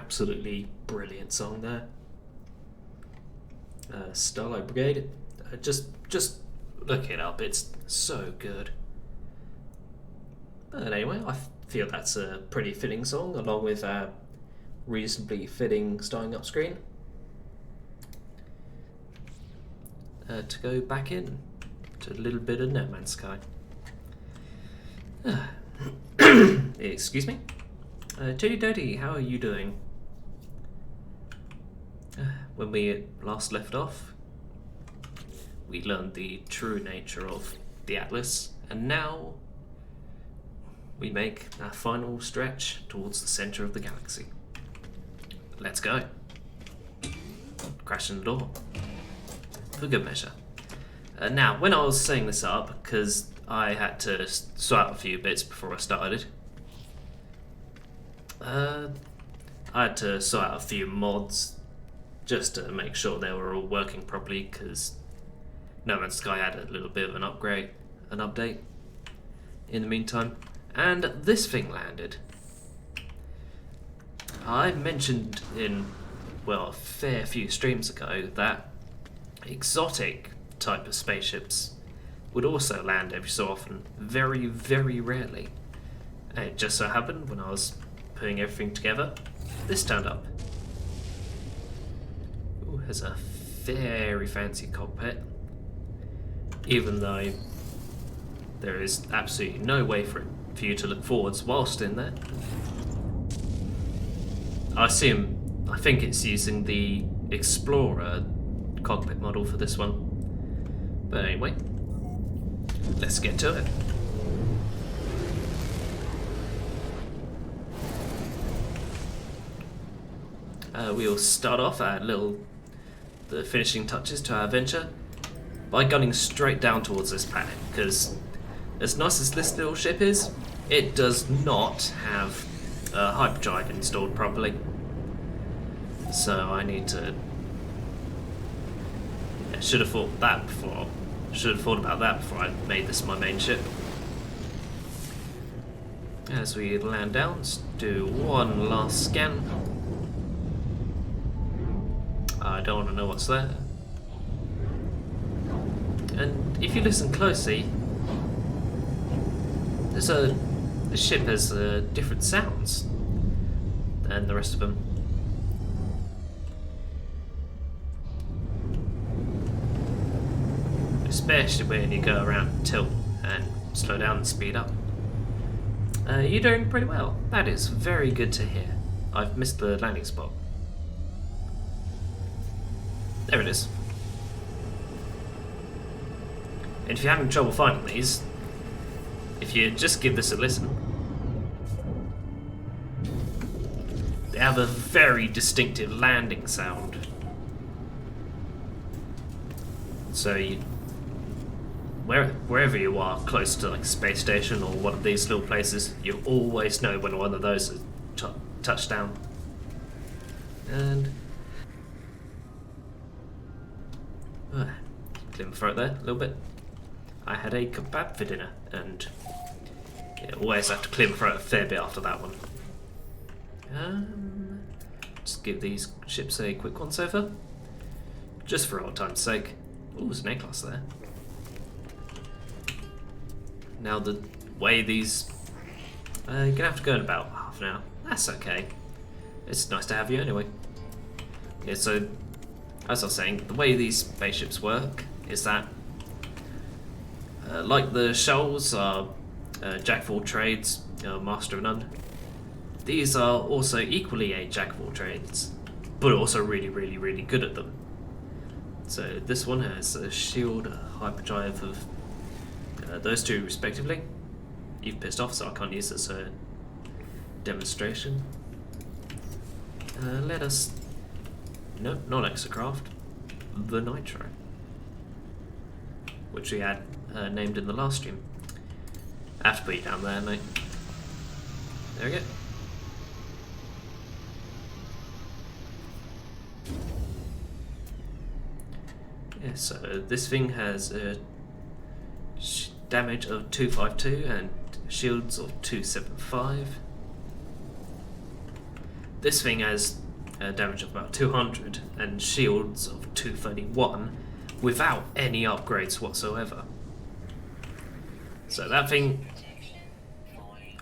absolutely brilliant song there. Starlight Brigade, just look it up, it's so good. But anyway, I feel that's a pretty fitting song, along with a reasonably fitting starting up screen. To go back in to a little bit of No Man's Sky. Excuse me. Teddy Doddy, how are you doing? When we last left off, we learned the true nature of the Atlas, and now we make our final stretch towards the center of the galaxy. Let's go. Crashing the door. For good measure. Now, when I was setting this up, because I had to sort out a few bits before I started, I had to sort out a few mods just to make sure they were all working properly, because No Man's Sky had a little bit of an update in the meantime, and this thing landed. I mentioned in, well, a fair few streams ago that exotic type of spaceships would also land every so often, very, very rarely. And it just so happened when I was putting everything together, this turned up. Ooh, has a very fancy cockpit, even though there is absolutely no way for you to look forwards whilst in there. I think it's using the Explorer cockpit model for this one. But anyway, let's get to it. We'll start off the finishing touches to our adventure by gunning straight down towards this planet, because as nice as this little ship is, it does not have hyperdrive installed properly. So I need to... should have thought about that before I made this my main ship. As we land down, let's do one last scan. I don't want to know what's there. And if you listen closely, the ship has different sounds than the rest of them. Especially when you go around tilt and slow down and speed up. You're doing pretty well. That is very good to hear. I've missed the landing spot. There it is. And if you're having trouble finding these, if you just give this a listen, they have a very distinctive landing sound. So wherever you are, close to like a space station or one of these little places, you always know when one of those has touched down. And clear my throat there a little bit. I had a kebab for dinner, and always have to clear my throat a fair bit after that one. Just give these ships a quick once over, just for old time's sake. Ooh, there's an A-class there. Now the way these... you're gonna have to go in about half an hour. That's okay. It's nice to have you anyway. Yeah, so, as I was saying, the way these spaceships work is that, like the shells are jack of all trades, master of none, these are also equally a jack of all trades, but also really, really, really good at them. So this one has a shield, a hyperdrive of those two respectively. You've pissed off, so I can't use this as a demonstration. Let us... No, not Exocraft. The Nitro. Which we had named in the last stream. I have to put you down there, mate. There we go. Yeah, so this thing has a damage of 252 and shields of 275. this thing has damage of about 200 and shields of 231 without any upgrades whatsoever. So that thing...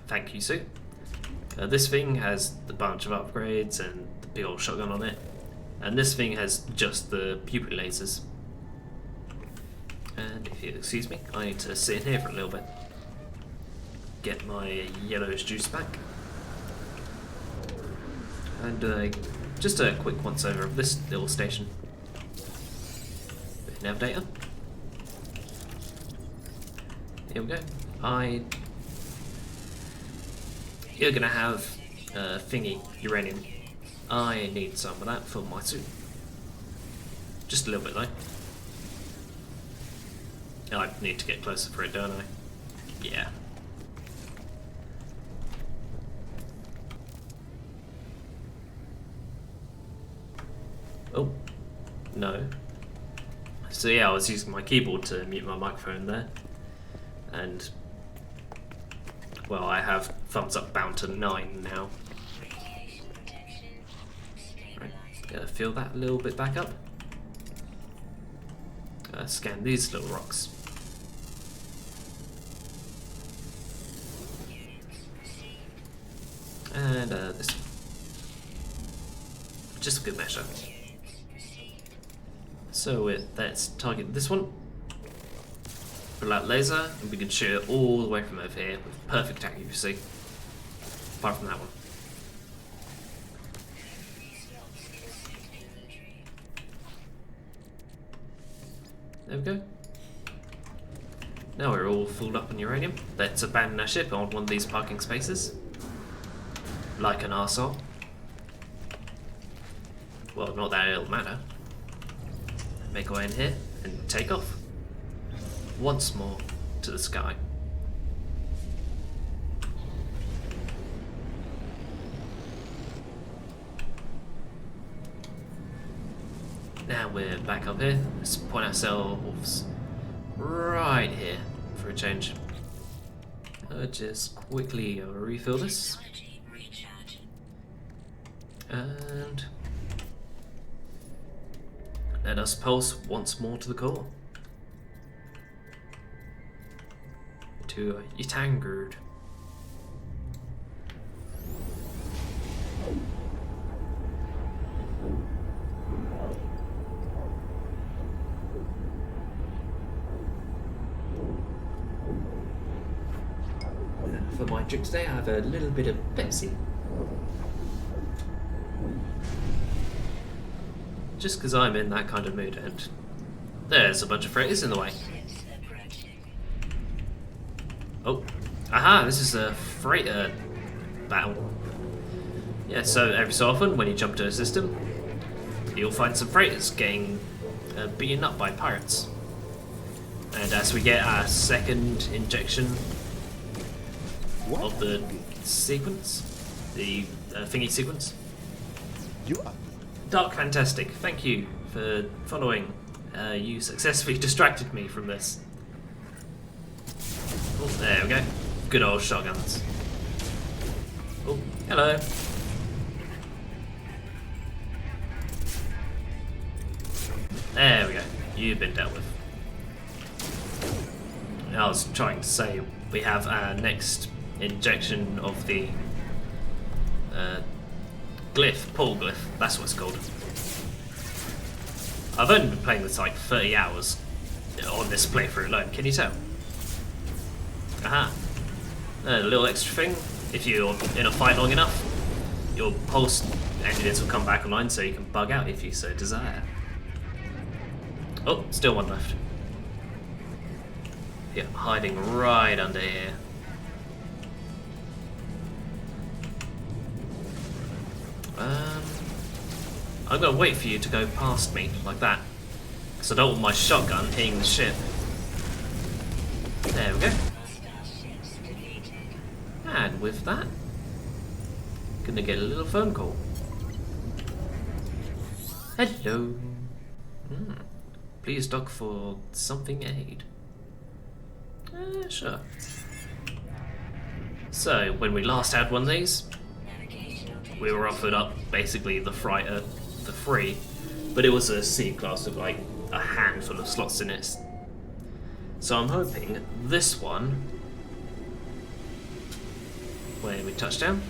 Thank you, Sue. This thing has a bunch of upgrades and the big old shotgun on it. And this thing has just the pupil lasers. And if you excuse me, I need to sit in here for a little bit. Get my yellowish juice back. And just a quick once over of this little station. Bit of nav data. Here we go. You're gonna have thingy uranium. I need some of that for my suit. Just a little bit though. I need to get closer for it, don't I? Yeah. Oh, no. So yeah, I was using my keyboard to mute my microphone there. And, well, I have thumbs up bound to 9 now. Right, gotta fill that a little bit back up. Scan these little rocks. And this one. Just a good measure. So let's target this one. Pull out laser, and we can shoot it all the way from over here with perfect accuracy. Apart from that one. There we go. Now we're all filled up on uranium. Let's abandon our ship on one of these parking spaces. Like an arsehole. Well, not that it'll matter. Make our way in here and take off. Once more to the sky. Now we're back up here. Let's point ourselves right here for a change. Just quickly refill this. And let us pulse once more to the core. To Ytangard. For my drink today, I have a little bit of Pepsi. Just because I'm in that kind of mood, and there's a bunch of freighters in the way. Oh, aha, this is a freighter battle. Yeah, so every so often when you jump to a system, you'll find some freighters getting beaten up by pirates. And as we get our second injection of the sequence, the thingy sequence. Dark Fantastic, thank you for following. You successfully distracted me from this. Oh, there we go. Good old shotguns. Oh, hello. There we go. You've been dealt with. I was trying to say we have our next injection of the glyph, Paul glyph, that's what it's called. I've only been playing this like 30 hours on this playthrough alone, can you tell? Aha. A little extra thing, if you're in a fight long enough, your pulse engines will come back online so you can bug out if you so desire. Oh, still one left. Yeah, hiding right under here. I'm gonna wait for you to go past me, like that. Because I don't want my shotgun hitting the ship. There we go. And with that, gonna get a little phone call. Hello. Please dock for something aid. Sure. So, when we last had one of these, we were offered up basically the freighter for free, but it was a C class with like a handful of slots in it. So I'm hoping this one, where we touch down.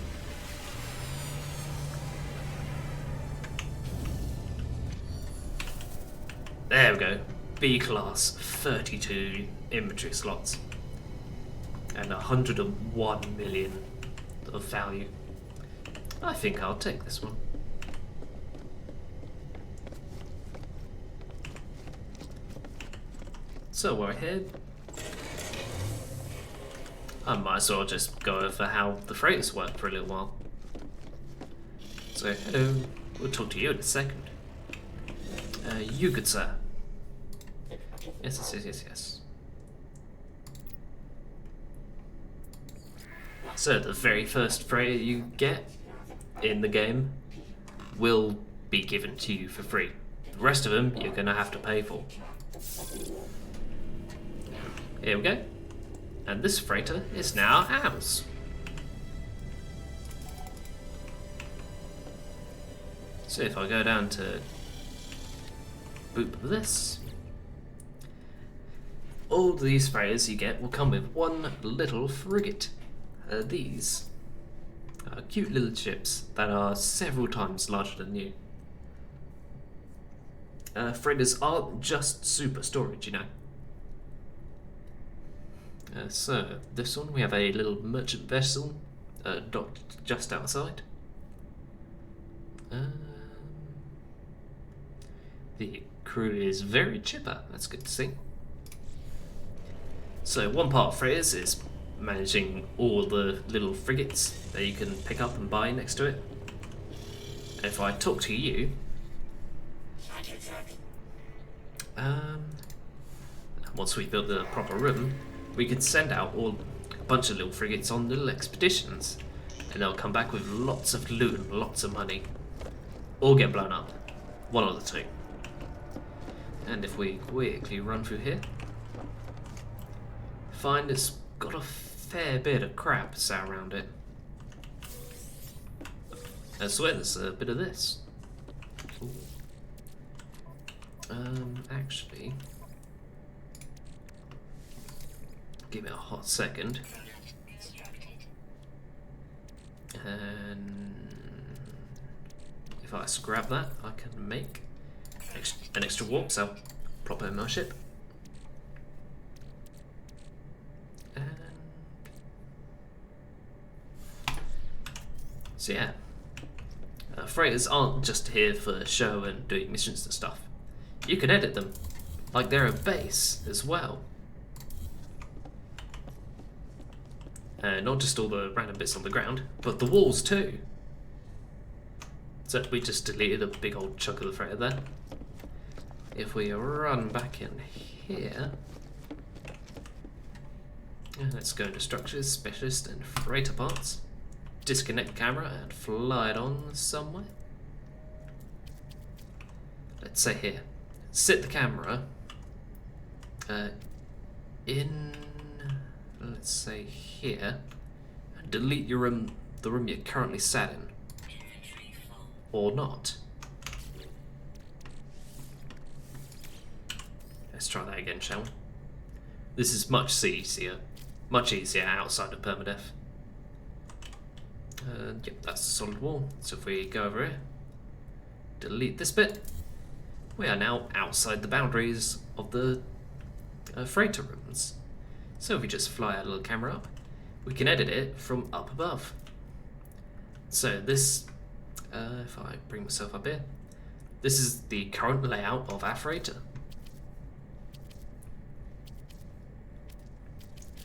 There we go. B class, 32 inventory slots, and 101 million of value. I think I'll take this one. So we're ahead. I might as well just go over how the freighters work for a little while. So hello, we'll talk to you in a second. You good sir. Yes. So the very first freighter you get in the game will be given to you for free. The rest of them you're gonna have to pay for. Here we go. And this freighter is now ours. So if I go down to boop this, all these freighters you get will come with one little frigate. These are cute little ships that are several times larger than you. Freighters aren't just super storage, you know. So, this one, we have a little merchant vessel docked just outside. The crew is very chipper, that's good to see. So, one part of freighters is managing all the little frigates that you can pick up and buy next to it. And if I talk to you, once we build the proper room, we could send out a bunch of little frigates on little expeditions, and they'll come back with lots of loot and lots of money, or get blown up, one of the two. And if we quickly run through here, find it's got a fair bit of crap sat around it. I swear there's a bit of this. Ooh. Actually, give it a hot second. And if I scrap that, I can make an extra warp cell, prop it in my ship. And so yeah, freighters aren't just here for show and doing missions and stuff. You can edit them, like they're a base as well. Not just all the random bits on the ground, but the walls too. So we just deleted a big old chunk of the freighter there. If we run back in here, let's go into structures, specialist, and freighter parts. Disconnect camera and fly it on somewhere. Let's say here. Sit the camera in, let's say here, and delete your room, the room you're currently sat in, or not. Let's try that again, shall we? This is much easier outside of Permadeath. Yep, that's a solid wall. So if we go over here, delete this bit, we are now outside the boundaries of the freighter rooms. So if we just fly our little camera up, we can edit it from up above. So this, if I bring myself up here, this is the current layout of our freighter.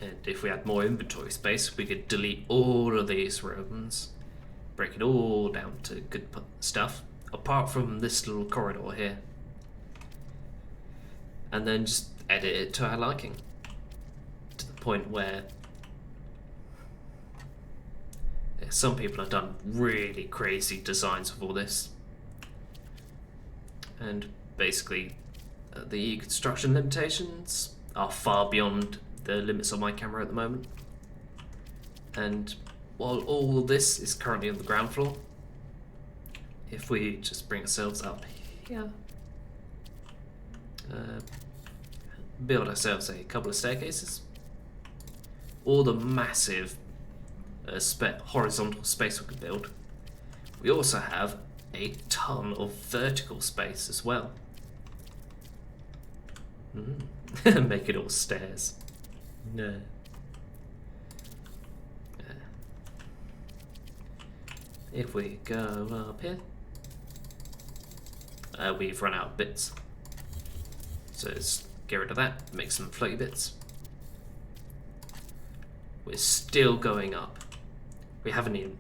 And if we had more inventory space, we could delete all of these rooms, break it all down to good stuff, apart from this little corridor here. And then just edit it to our liking, to the point where some people have done really crazy designs of all this. And basically, the construction limitations are far beyond the limits of my camera at the moment. And while all of this is currently on the ground floor, if we just bring ourselves up here, build ourselves a couple of staircases, all the massive horizontal space we can build. We also have a ton of vertical space as well. Make it all stairs. No. If we go up here, we've run out of bits. So let's get rid of that, make some floaty bits. We're still going up. We haven't even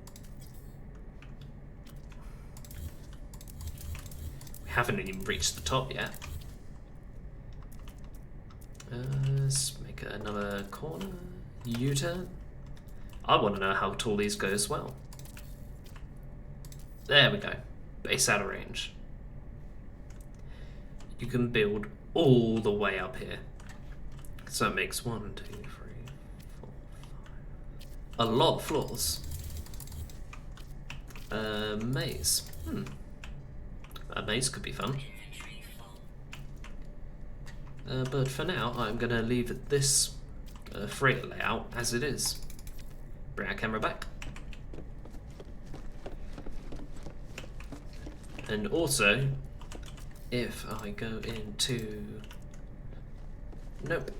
reached the top yet. Let's make another corner. U-turn. I want to know how tall these go as well. There we go. Base out of range. You can build all the way up here. So it makes 1, 2, 3, 4, 5. A lot of floors. Maze. A maze could be fun. But for now, I'm going to leave this freight layout as it is. Bring our camera back. And also, if I go into... Nope.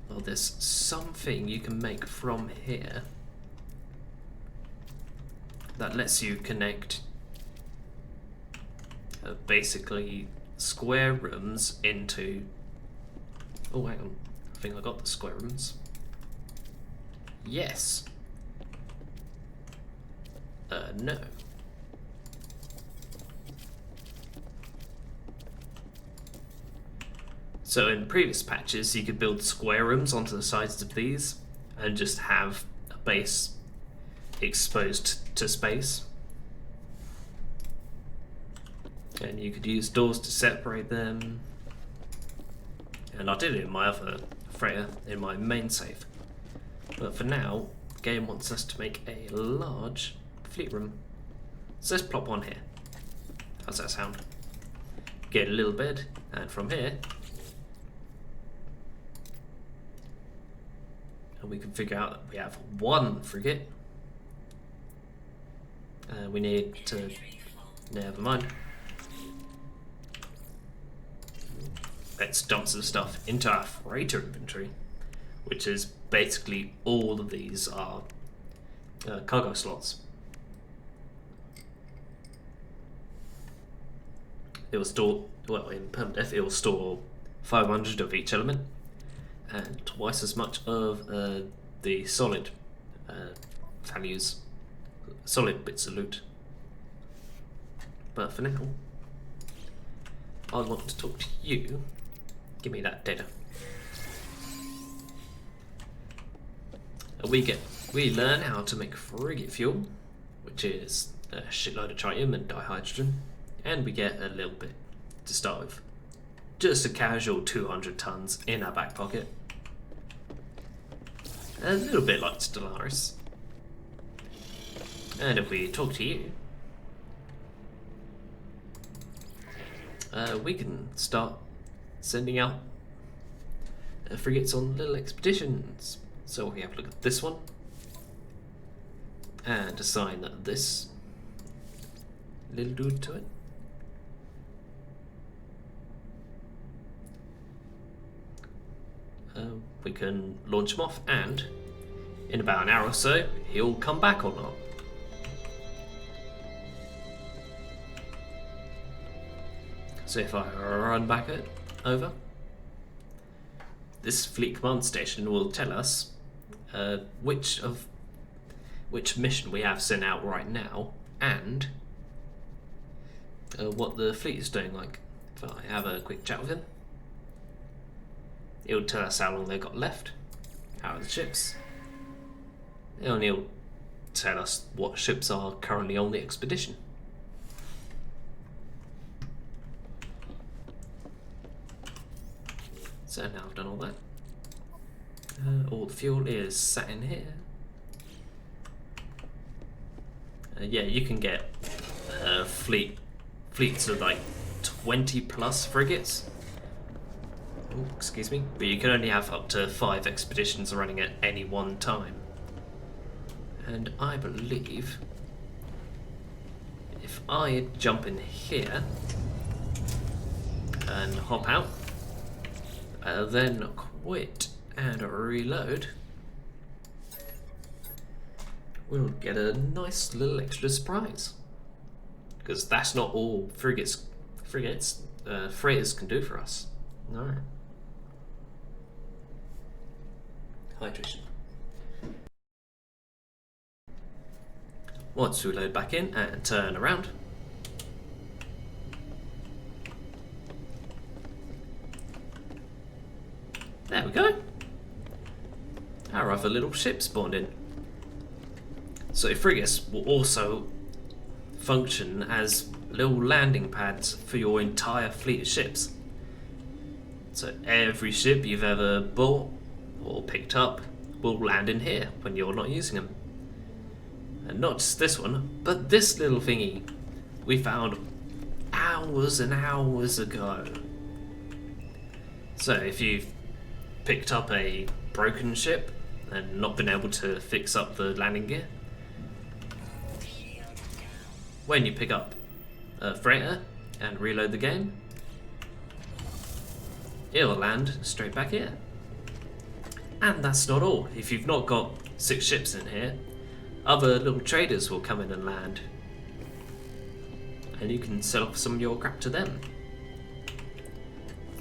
Well, there's something you can make from here that lets you connect basically square rooms into... Oh, hang on. I think I got the square rooms. Yes. No. So in previous patches, you could build square rooms onto the sides of these and just have a base exposed to space. And you could use doors to separate them. And I did it in my other freighter, in my main save. But for now, the game wants us to make a large fleet room. So let's plop one here. How's that sound? Get a little bed, and from here, and we can figure out that we have one frigate. We need to... Never mind. Let's dump some stuff into our freighter inventory, which is basically all of these are cargo slots. It will store, well, in Permadeath, it will store 500 of each element and twice as much of the solid values, solid bits of loot. But for now, I want to talk to you. Give me that data. We learn how to make frigate fuel, which is a shitload of tritium and dihydrogen, and we get a little bit to start with. Just a casual 200 tons in our back pocket. A little bit like Stellaris. And if we talk to you, we can start sending out frigates on little expeditions. So we have a look at this one and assign this little dude to it. We can launch him off, and in about an hour or so, he'll come back or not. So if I run back over, this fleet command station will tell us which mission we have sent out right now and what the fleet is doing. Like, if I have a quick chat with him, it'll tell us how long they've got left out of the ships. And he'll tell us what ships are currently on the expedition. So now I've done all that. All the fuel is sat in here. Yeah, you can get fleets of like 20 plus frigates. Ooh, excuse me, but you can only have up to 5 expeditions running at any one time. And I believe if I jump in here and hop out, then quit and reload, we'll get a nice little extra surprise. Because that's not all freighters can do for us. No. Hydration. Once we load back in and turn around, there we go. Our other little ship spawned in. So frigates will also function as little landing pads for your entire fleet of ships. So every ship you've ever bought or picked up will land in here when you're not using them. And not just this one, but this little thingy we found hours and hours ago. So if you've picked up a broken ship and not been able to fix up the landing gear, when you pick up a freighter and reload the game, it'll land straight back here. And that's not all. If you've not got 6 ships in here, other little traders will come in and land, and you can sell off some of your crap to them.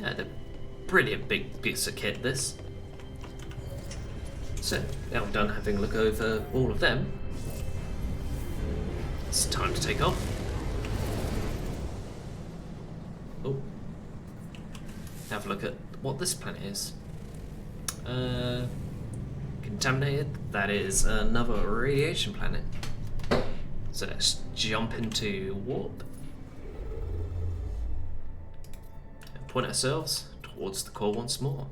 Yeah, they're brilliant big piece of kit, this. So, now I'm done having a look over all of them. It's time to take off. Oh. Have a look at what this planet is. Contaminated. That is another radiation planet. So let's jump into warp and point ourselves towards the core once more.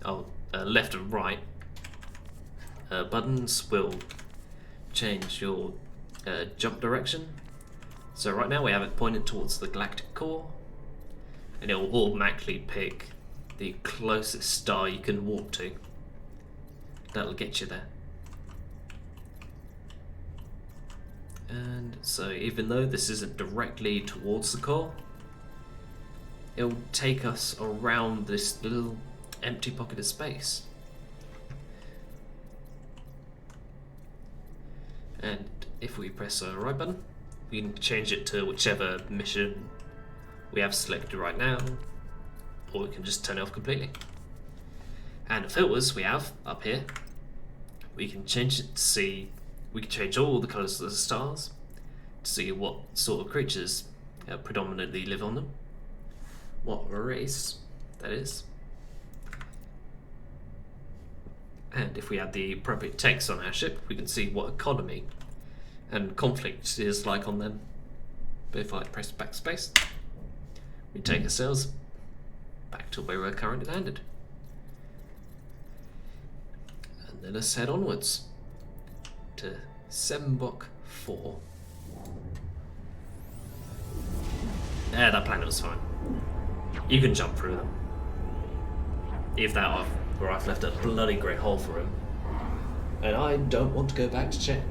Oh, left and right buttons will change your jump direction. So right now we have it pointed towards the galactic core, and it will automatically pick the closest star you can warp to. That'll get you there. And so even though this isn't directly towards the core, it'll take us around this little empty pocket of space. And if we press the right button, we can change it to whichever mission we have selected right now, or we can just turn it off completely. And the filters we have up here, we can change it to see, we can change all the colours of the stars to see what sort of creatures predominantly live on them, what race that is. And if we add the appropriate text on our ship, we can see what economy and conflict is like on them. But if I press backspace, we take ourselves back to where we're currently landed. And then let's head onwards to Sembok 4. Yeah, that planet was fine. You can jump through them. If that off, where I've left a bloody great hole for him. And I don't want to go back to check.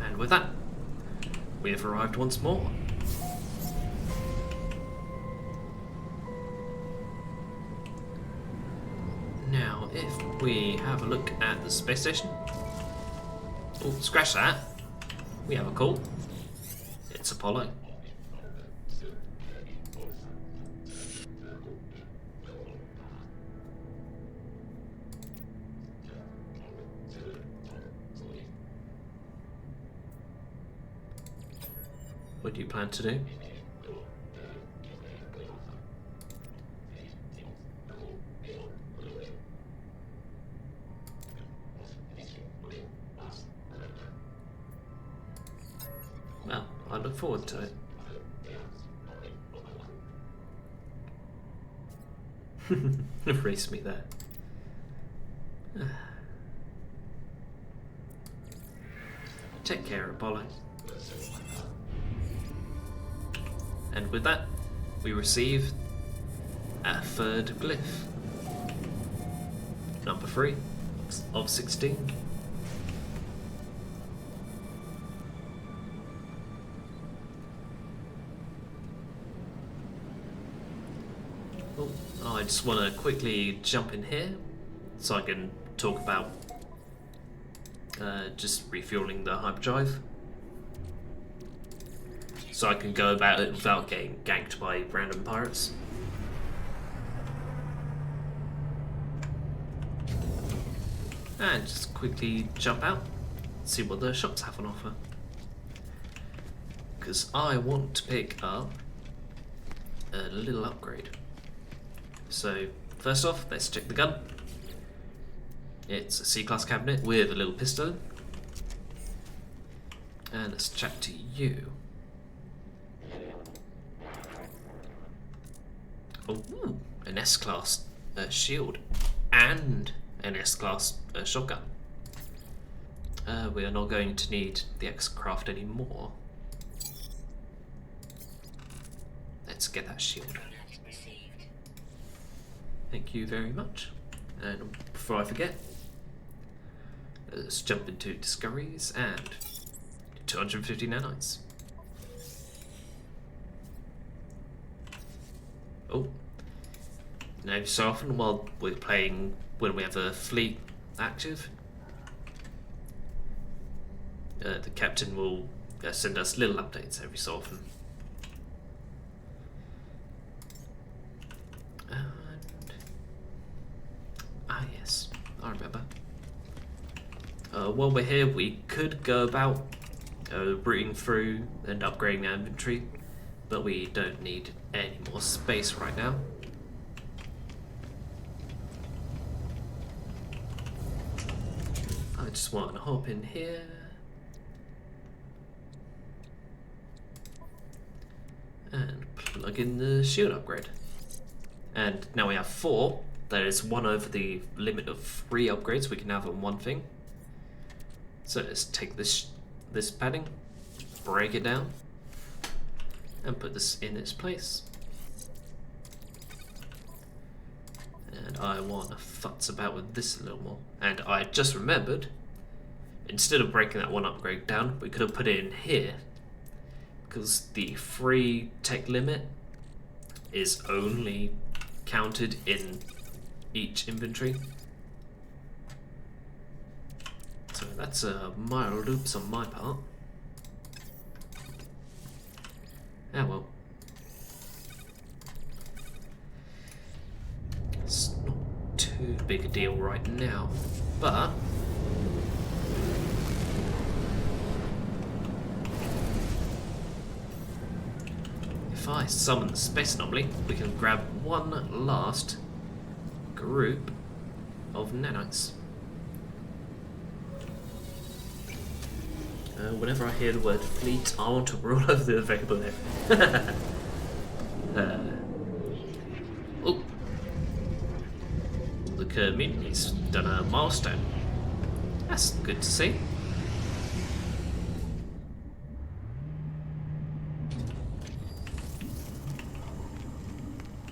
And with that, we have arrived once more. Now, if we have a look at the space station. Oh, scratch that. We have a call. It's Apollo. What do you plan to do? Well, I look forward to it. Erase me there. Take care, Apollo. And with that, we receive a third glyph. Number 3 of 16. Oh, I just want to quickly jump in here so I can talk about just refueling the hyperdrive. So I can go about it without getting ganked by random pirates. And just quickly jump out, see what the shops have on offer. Because I want to pick up a little upgrade. So first off, let's check the gun. It's a C-class cabinet with a little pistol. And let's chat to you. Oh, an S-class shield and an S-class shotgun. We are not going to need the X-craft anymore. Let's get that shield. Thank you very much. And before I forget, let's jump into discoveries and 250 nanites. Oh, now so often while we're playing, when we have a fleet active, the captain will send us little updates every so often. Yes, I remember. While we're here, we could go about routing through and upgrading our inventory, but we don't need any more space right now. I just want to hop in here. And plug in the shield upgrade. And now we have 4. That is 1 over the limit of 3 upgrades we can have on one thing. So let's take this padding, break it down, and put this in its place. And I want to futz about with this a little more. And I just remembered, instead of breaking that 1 upgrade down, we could have put it in here, because the 3 tech limit is only counted in each inventory. So that's a mild oops on my part. Ah well. It's not too big a deal right now, but if I summon the space anomaly, we can grab one last group of nanites. Whenever I hear the word fleet, I want to roll over the available there. Oh, the community's done a milestone. That's good to see.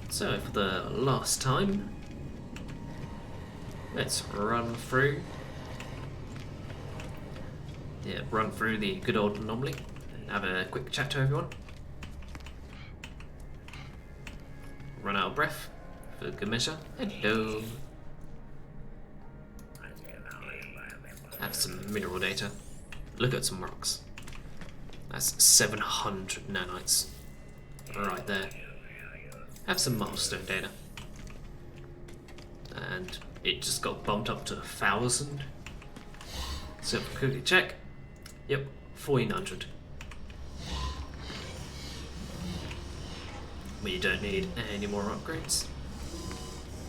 So for the last time, let's run through. Yeah, run through the good old anomaly and have a quick chat to everyone. Run out of breath for good measure. Hello. Have some mineral data. Look at some rocks. That's 700 nanites right there. Have some milestone data. And it just got bumped up to 1,000. So quickly check. Yep, 1,400. We don't need any more upgrades.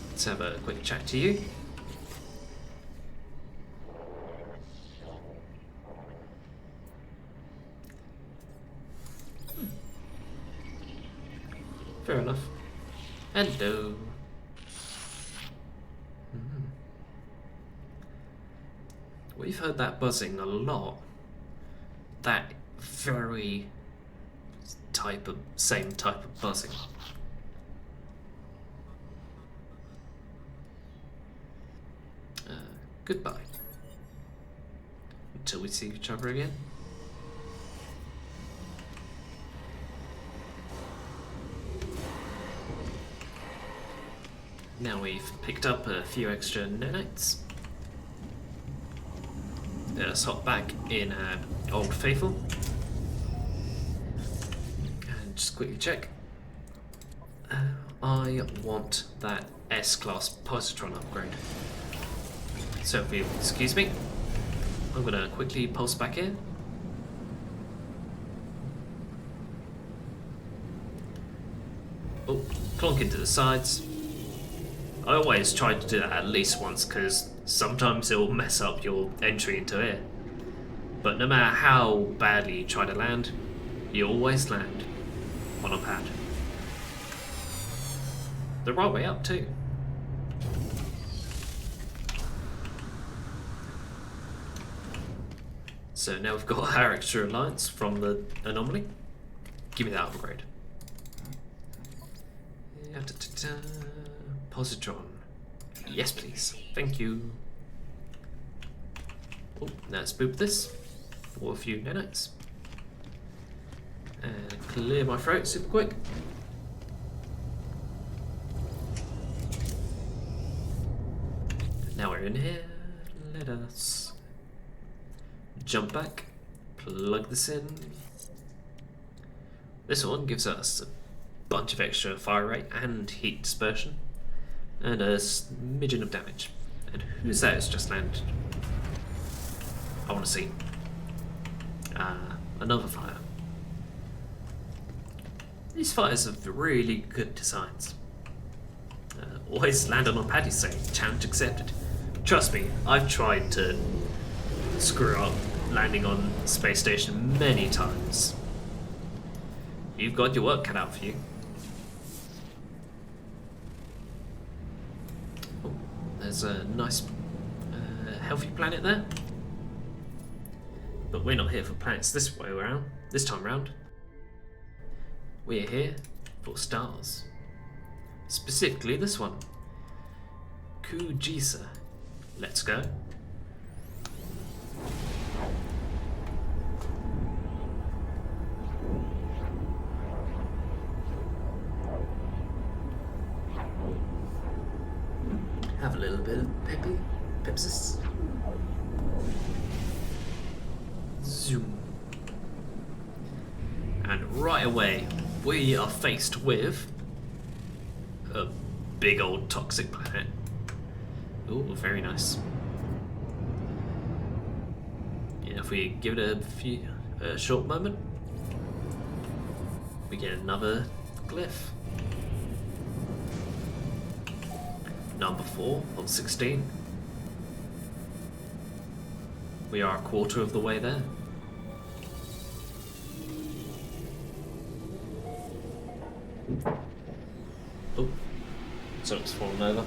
Let's have a quick chat to you. Fair enough. Hello. we've heard that buzzing a lot. That very same type of buzzing. Goodbye. Until we see each other again. Now we've picked up a few extra nanites. Let's hop back in Old Faithful. And just quickly check. I want that S-Class positron upgrade. So if you excuse me, I'm going to quickly pulse back in. Oh, clonk into the sides. I always try to do that at least once because sometimes it will mess up your entry into air. But no matter how badly you try to land, you always land on a pad. The right way up too. So now we've got our extra alliance from the anomaly. Give me that upgrade. Positron. Yes, please. Thank you. Oh, let's boop this for a few nanites. And clear my throat super quick. Now we're in here. Let us jump back, plug this in. This one gives us a bunch of extra fire rate and heat dispersion, and a smidgen of damage. And who's that has just landed? I want to see. Another fire. These fires have really good designs. Always land on paddy saying, challenge accepted. Trust me, I've tried to screw up landing on space station many times. You've got your work cut out for you. Oh, there's a nice healthy planet there. But we're not here for planets this time round. We're here for stars. Specifically this one. Kujisa. Let's go. Have a little bit of pepsis. Zoom. And right away, we are faced with a big old toxic planet. Oh, very nice. Yeah, if we give it a short moment, we get another glyph. Number 4 of 16. We are a quarter of the way there. Oh, something's fallen over.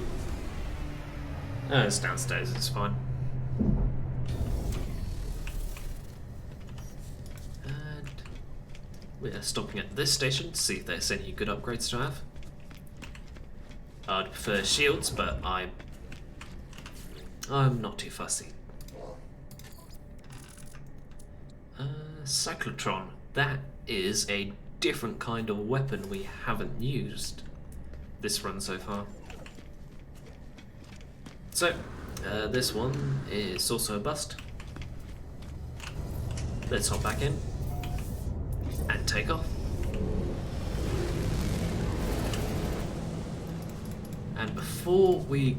Oh, it's downstairs, it's fine. And we're stopping at this station to see if there's any good upgrades to have. I'd prefer shields, but I'm not too fussy. Cyclotron. That is a different kind of weapon we haven't used this run so far. So, this one is also a bust. Let's hop back in and take off. And before we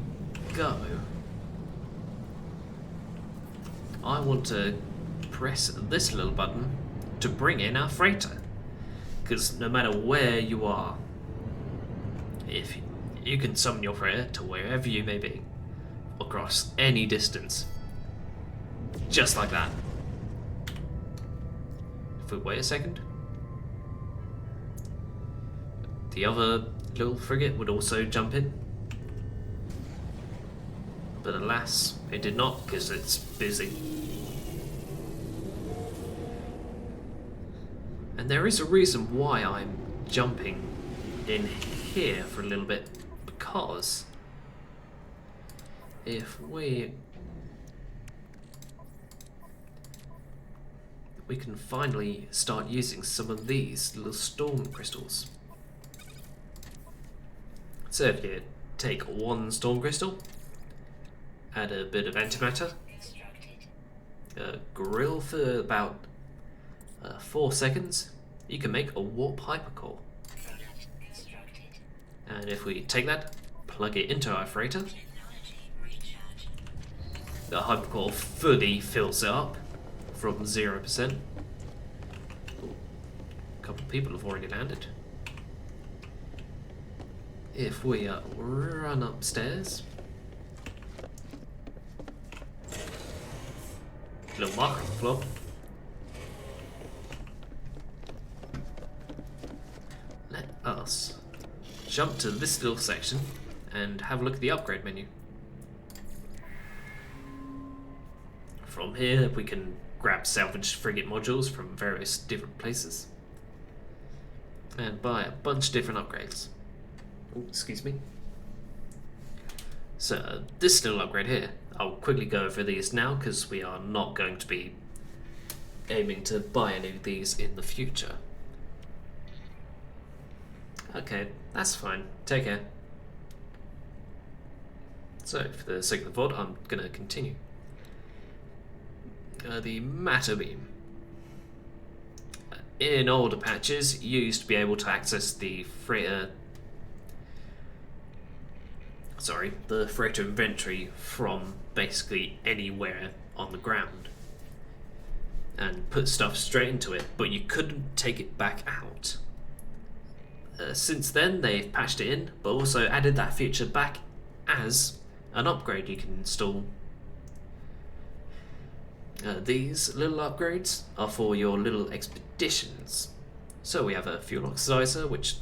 go, I want to press this little button to bring in our freighter. Because no matter where you are, if you can summon your freighter to wherever you may be, across any distance, just like that. If we wait a second, the other little frigate would also jump in. But alas, it did not, because it's busy. And there is a reason why I'm jumping in here for a little bit, because if we can finally start using some of these little storm crystals. So if you take one storm crystal, add a bit of antimatter, grill for about 4 seconds, you can make a warp hypercore. And if we take that, plug it into our freighter, the hypercore fully fills it up from 0%. Ooh, a couple of people have already landed. If we run upstairs, little mark on the floor. Let us jump to this little section and have a look at the upgrade menu. From here we can grab salvaged frigate modules from various different places and buy a bunch of different upgrades. Oh, excuse me. So this little upgrade here, I'll quickly go over these now because we are not going to be aiming to buy any of these in the future. Okay, that's fine. Take care. So for the sake of the VOD, I'm going to continue. The matter beam. In older patches, you used to be able to access the freighter inventory from basically anywhere on the ground and put stuff straight into it, but you couldn't take it back out. Since then, they've patched it in, but also added that feature back as an upgrade you can install. These little upgrades are for your little expeditions. So we have a fuel oxidizer, which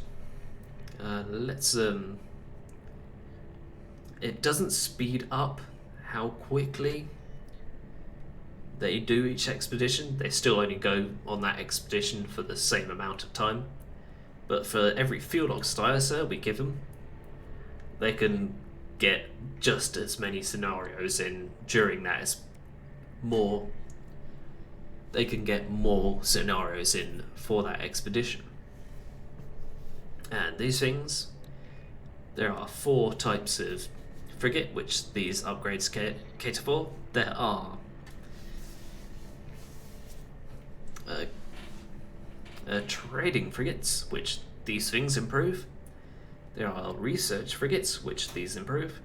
it doesn't speed up how quickly they do each expedition. They still only go on that expedition for the same amount of time. But for every fuel oxidizer we give them, they can get just as many scenarios in during that as more. They can get more scenarios in for that expedition. And these things, there are 4 types of frigate which these upgrades cater for. There are trading frigates, which these things improve. There are research frigates, which these improve.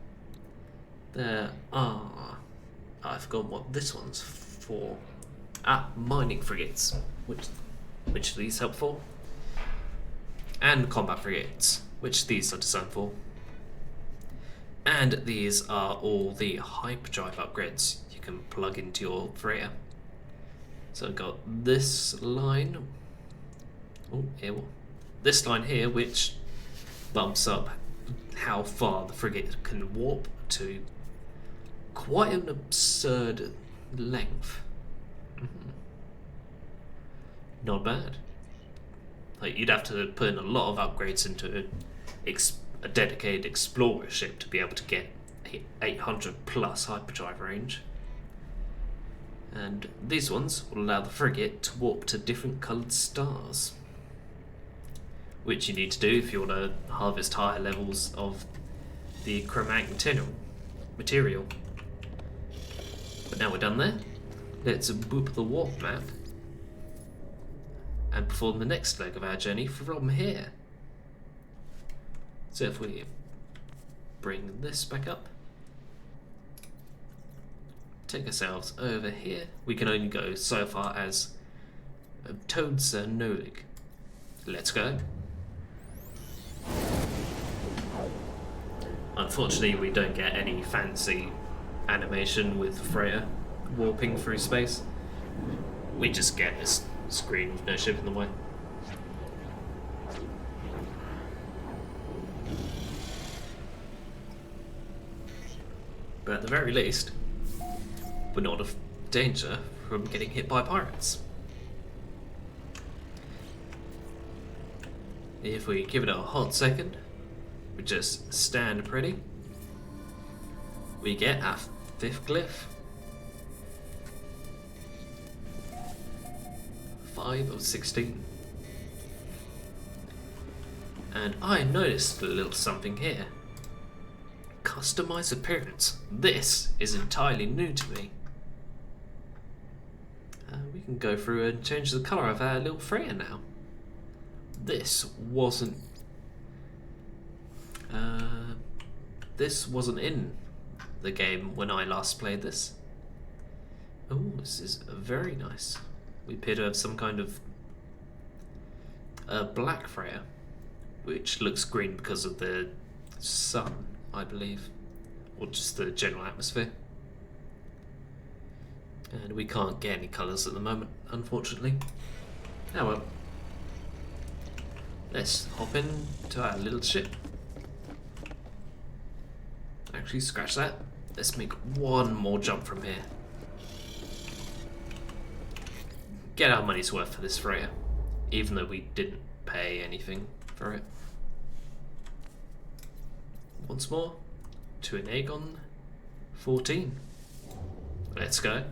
There are, I forgot what this one's for. Mining frigates, which these help for. And combat frigates, which these are designed for. And these are all the hyperdrive upgrades you can plug into your freighter. So I've got this line. This line here, which bumps up how far the frigate can warp to quite an absurd length. Not bad. Like, you'd have to put in a lot of upgrades into a dedicated explorer ship to be able to get 800 plus hyperdrive range. And these ones will allow the frigate to warp to different coloured stars, which you need to do if you want to harvest higher levels of the chromatic material. But now we're done there, let's boop the warp map and perform the next leg of our journey from here. So if we bring this back up, take ourselves over here, we can only go so far as Toad's Nolig. Let's go. Unfortunately, we don't get any fancy animation with Freya warping through space. We just get this screen with no ship in the way. But at the very least, we're not of danger from getting hit by pirates. If we give it a hot second, we just stand pretty, we get our 5th glyph. 5 of 16. And I noticed a little something here. Customize appearance. This is entirely new to me. We can go through and change the colour of our little Freya now. This wasn't in the game when I last played this. Oh, this is very nice. We appear to have some kind of black Freya, which looks green because of the sun, I believe, or just the general atmosphere. And we can't get any colours at the moment, unfortunately. Oh well. Let's hop into our little ship. Actually, scratch that. Let's make one more jump from here. Get our money's worth for this Freya, even though we didn't pay anything for it. Once more to an Aegon 14. Let's go.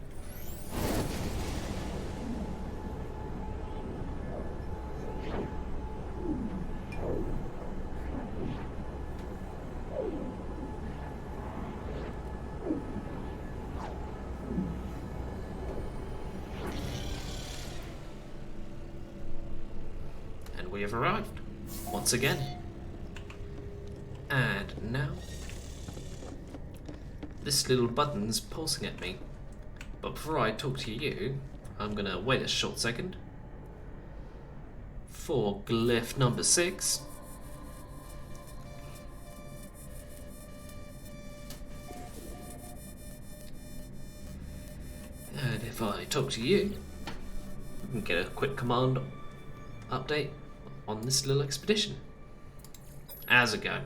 And we have arrived once again. And now this little button's pulsing at me. But before I talk to you, I'm gonna wait a short second for glyph number 6. And if I talk to you, we can get a quick command update on this little expedition. How's it going?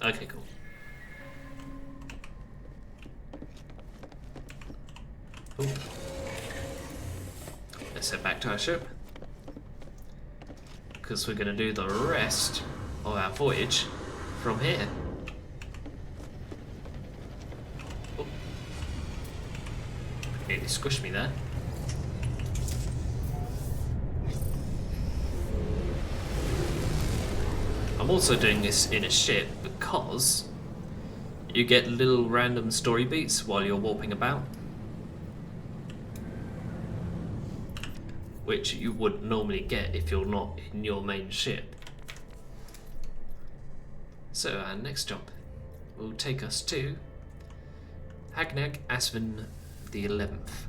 Okay, cool. Ooh. Let's head back to our ship, because we're going to do the rest of our voyage from here. Oh. Nearly squished me there. I'm also doing this in a ship because you get little random story beats while you're warping about, which you wouldn't normally get if you're not in your main ship. So our next jump will take us to Hagnag Asvin the 11th.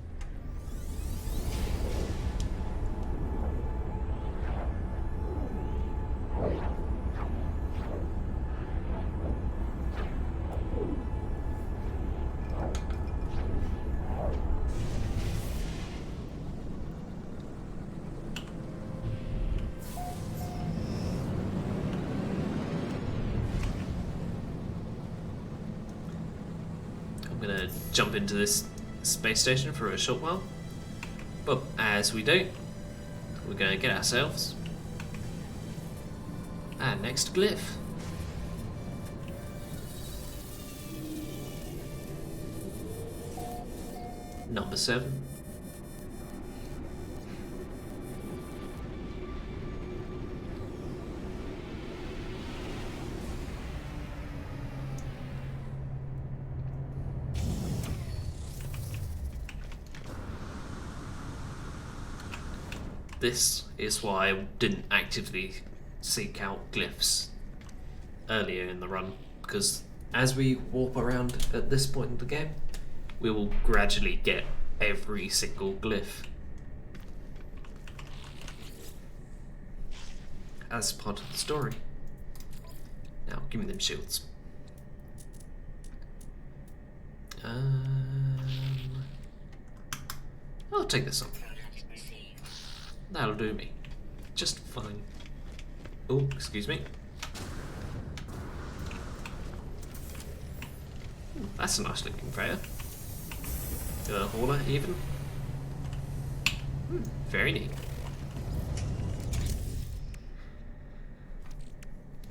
I'm gonna jump into this space station for a short while, but as we do, we're gonna get ourselves our next glyph. Number 7. This is why I didn't actively seek out glyphs earlier in the run, because as we warp around at this point in the game, we will gradually get every single glyph as part of the story. Now, give me them shields. I'll take this on. That'll do me just fine. Oh, excuse me. That's a nice looking freighter. Hauler, even. Very neat.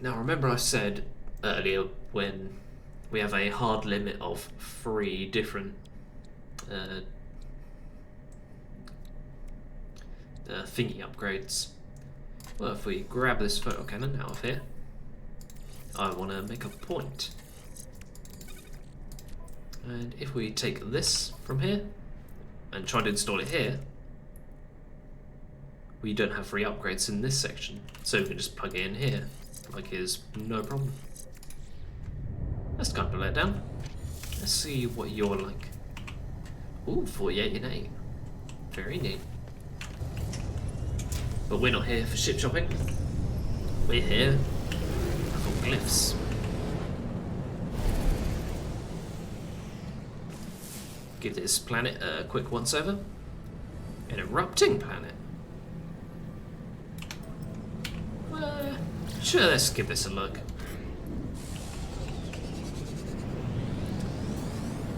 Now, remember I said earlier when we have a hard limit of 3 different thingy upgrades. Well, if we grab this photo cannon out of here, I want to make a point. And if we take this from here and try to install it here, we don't have 3 upgrades in this section, so we can just plug it in here. Like is no problem. That's kind of a letdown. Let's see what you're like. Ooh, 48 in 8. Very neat. But we're not here for ship shopping. We're here for glyphs. Give this planet a quick once over. An erupting planet. Sure, let's give this a look.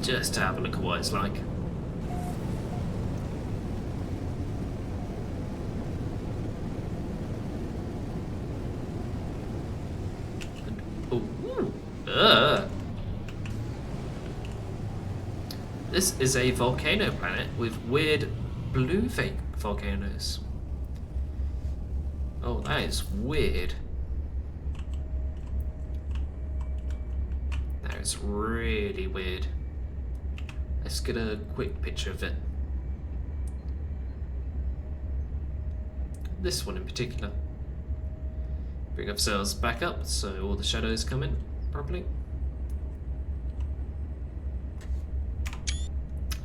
Just to have a look at what it's like. This is a volcano planet with weird blue fake volcanoes. Oh, that is weird. That is really weird. Let's get a quick picture of it. This one in particular. Bring ourselves back up so all the shadows come in properly.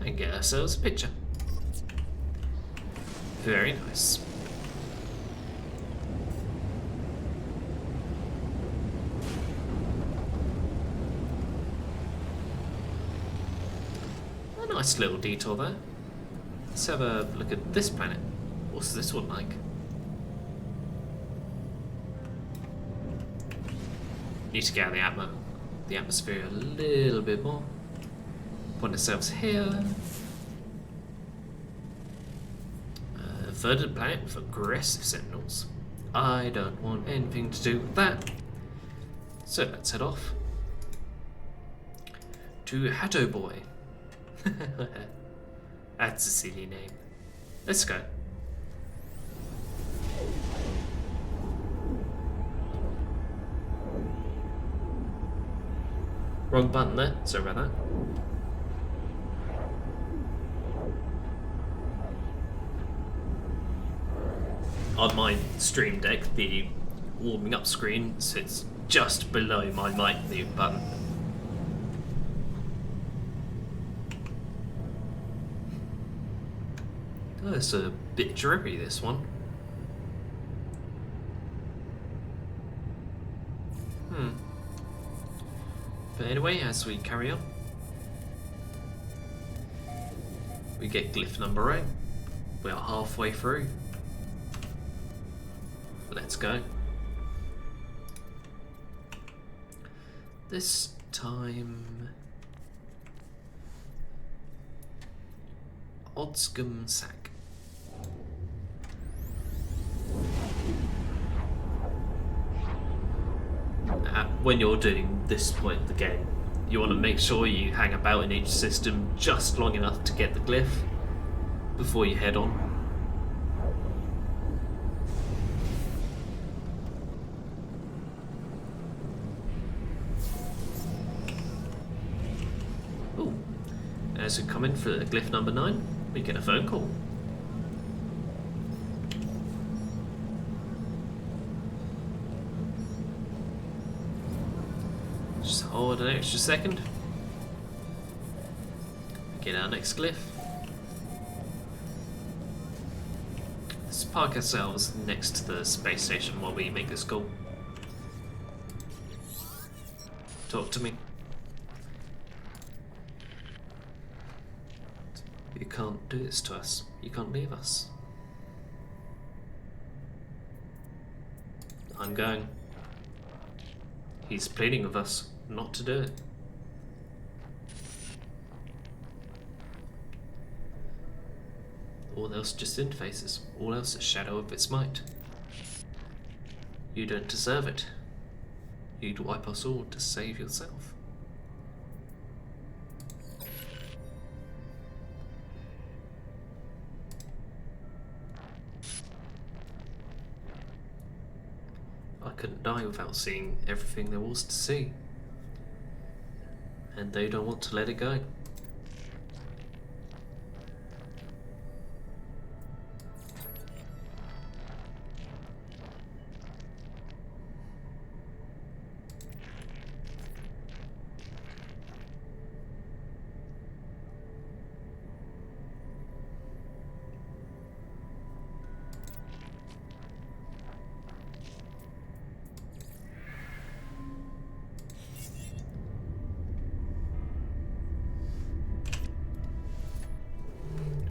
And get ourselves a picture. Very nice. A nice little detour there. Let's have a look at this planet. What's this one like? Need to get out the atmosphere a little bit more. Point ourselves here. Verdant planet with aggressive sentinels. I don't want anything to do with that. So let's head off to Hatto Boy. That's a silly name. Let's go. Wrong button there. Sorry about that. On my stream deck, the warming up screen sits just below my mic mute button. Oh, it's a bit drippy, this one. But anyway, as we carry on, we get glyph number 8. We are halfway through. Let's go. This time, Odscom Sack. When you're doing this point of the game, you want to make sure you hang about in each system just long enough to get the glyph before you head on. Ooh. As we come in for glyph number 9, we get a phone call. Just hold an extra second. Get our next glyph. Let's park ourselves next to the space station while we make this call. Talk to me. You can't do this to us. You can't leave us. I'm going. He's pleading with us not to do it. All else just interfaces. All else a shadow of its might. You don't deserve it. You'd wipe us all to save yourself. I couldn't die without seeing everything there was to see. And they don't want to let it go.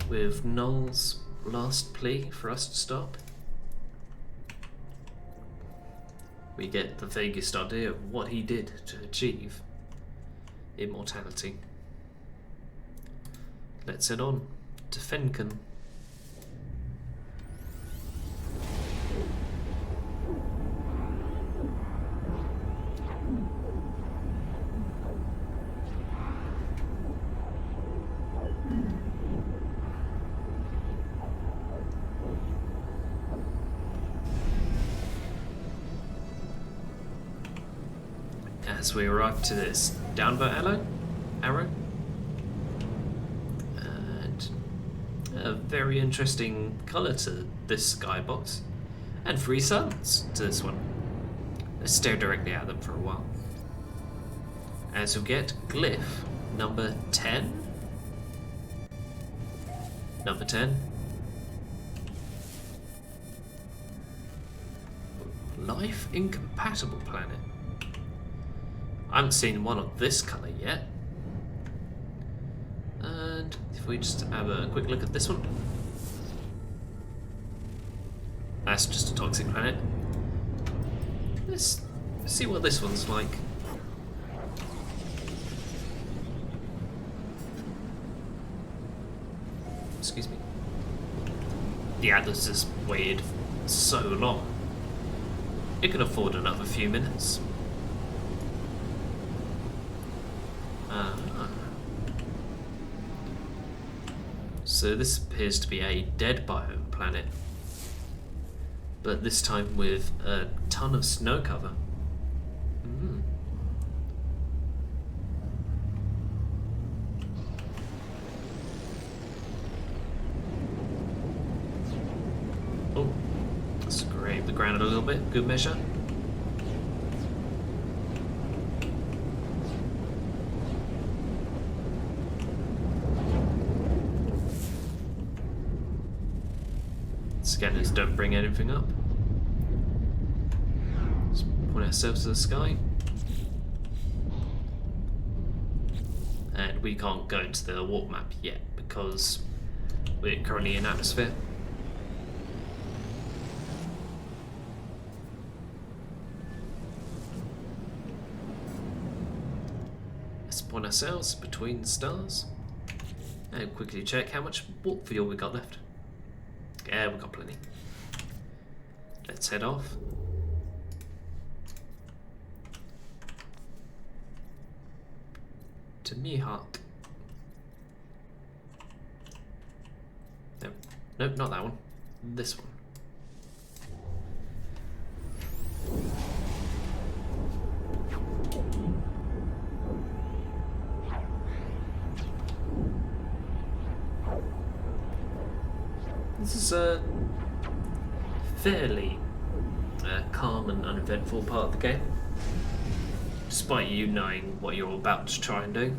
With Null's last plea for us to stop, we get the vaguest idea of what he did to achieve immortality. Let's head on to Fenken. As we arrive to this downward arrow, and a very interesting colour to this skybox, and 3 suns to this one. Let's stare directly at them for a while. As we get glyph number 10. Number 10. Life incompatible planet. I haven't seen one of this colour yet. And if we just have a quick look at this one. That's just a toxic planet. Let's see what this one's like. Excuse me. The Atlas is waited so long. It can afford another few minutes. So this appears to be a dead biome planet, but this time with a ton of snow cover. Oh, scrape the ground a little bit, good measure. Scanners don't bring anything up. Let's point ourselves to the sky. And we can't go into the warp map yet because we're currently in atmosphere. Let's point ourselves between the stars and quickly check how much warp fuel we got left. Yeah, we've got plenty. Let's head off. To Mihawk. Nope. Nope, not that one. This one. This is a fairly calm and uneventful part of the game, despite you knowing what you're about to try and do.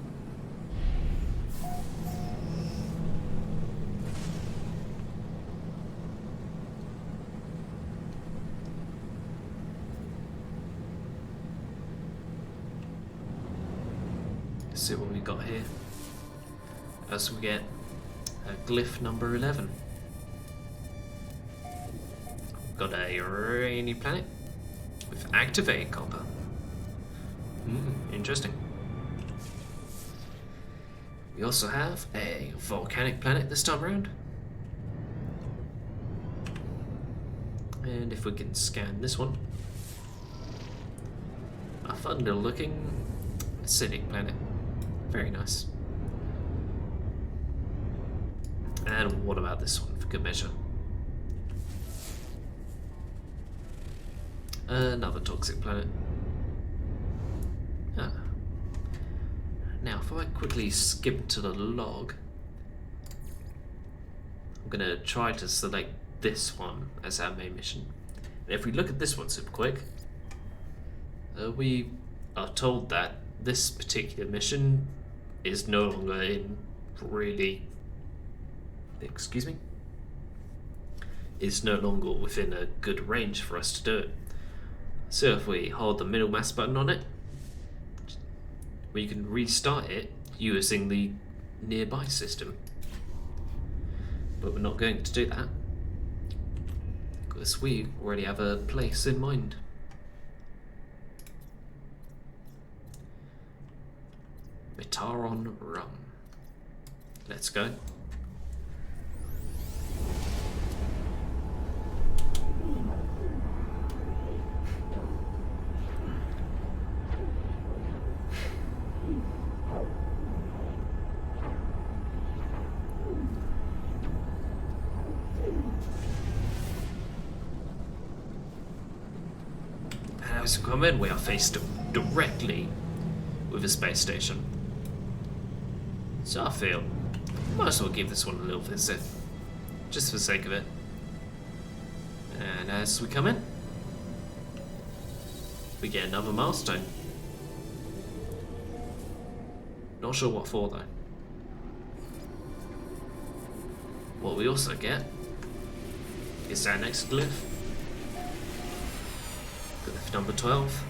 Let's see what we got here. As we get glyph number 11. Got a rainy planet with activated copper. Interesting. We also have a volcanic planet this time around. And if we can scan this one. A fun little looking acidic planet. Very nice. And what about this one for good measure? Another toxic planet. Ah. Now, if I quickly skip to the log, I'm going to try to select this one as our main mission. And if we look at this one super quick, we are told that this particular mission is no longer in really... Excuse me? Is no longer within a good range for us to do it. So if we hold the middle mouse button on it, we can restart it using the nearby system. But we're not going to do that, because we already have a place in mind. Mitaron Rum. Let's go. As we come in, we are faced directly with a space station. So I feel might as well give this one a little visit, just for the sake of it. And as we come in, we get another milestone. Not sure what for though. What we also get is our next glyph. Glyph number 12.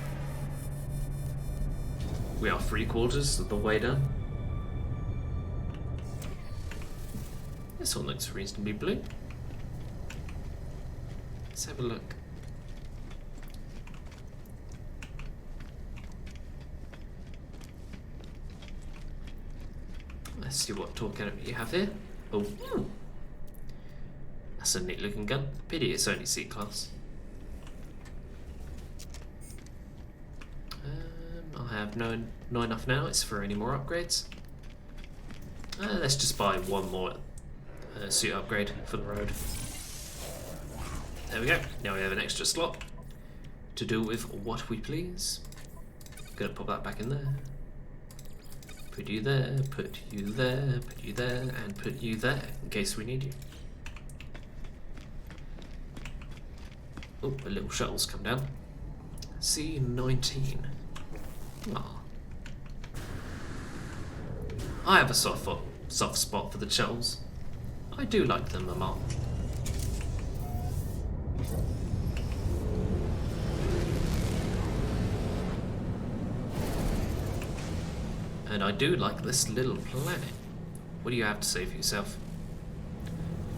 We are 3/4 of the way done. This one looks reasonably blue. Let's have a look. Let's see what talk enemy you have here. Oh, that's a neat looking gun. Pity it's only C class. I have not enough now. It's for any more upgrades. Let's just buy one more suit upgrade for the road. There we go. Now we have an extra slot to do with what we please. Gonna pop that back in there. Put you there, put you there, put you there, and put you there in case we need you. Oh, a little shuttle's come down. C19. Aww. I have a soft spot for the shuttles. I do like them a lot. And I do like this little planet. What do you have to say for yourself?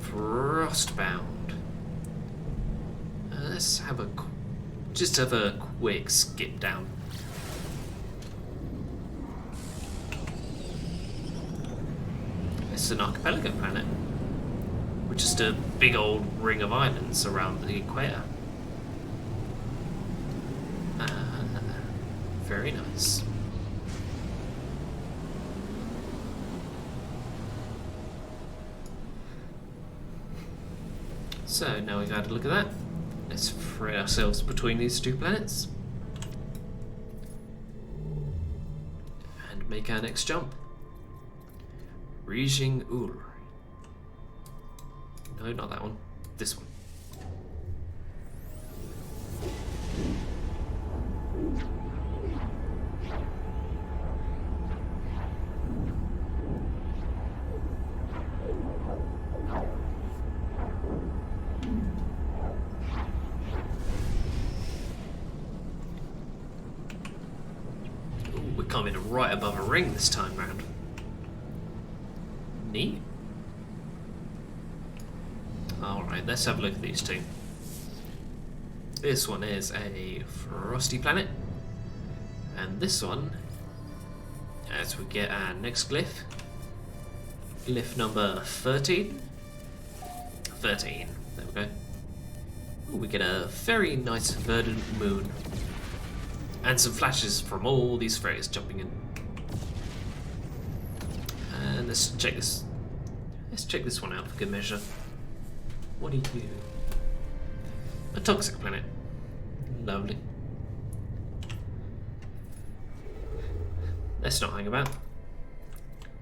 Frostbound. Let's have a quick skip down. It's an archipelago planet, with just a big old ring of islands around the equator. Very nice. So now we've had a look at that. Let's free ourselves between these two planets and make our next jump. Rijing Ur. No, not that one. This one. Ooh, we're coming right above a ring this time round. Neat. Alright, let's have a look at these two. This one is a frosty planet, and this one, as we get our next glyph, glyph number 13. 13, there we go. We get a very nice verdant moon. And some flashes from all these freighters jumping in. And let's check this. Let's check this one out for good measure. What are you? A toxic planet. Lovely. Let's not hang about.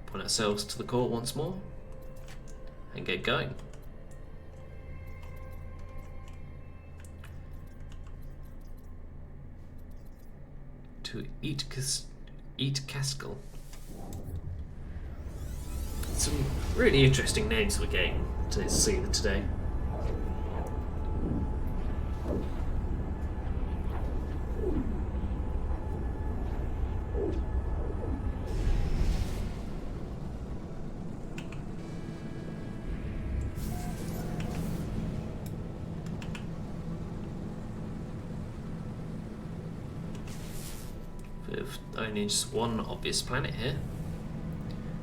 Point ourselves to the core once more. And get going. To eat Cascal. Some really interesting names we're getting to see today. With only just one obvious planet here.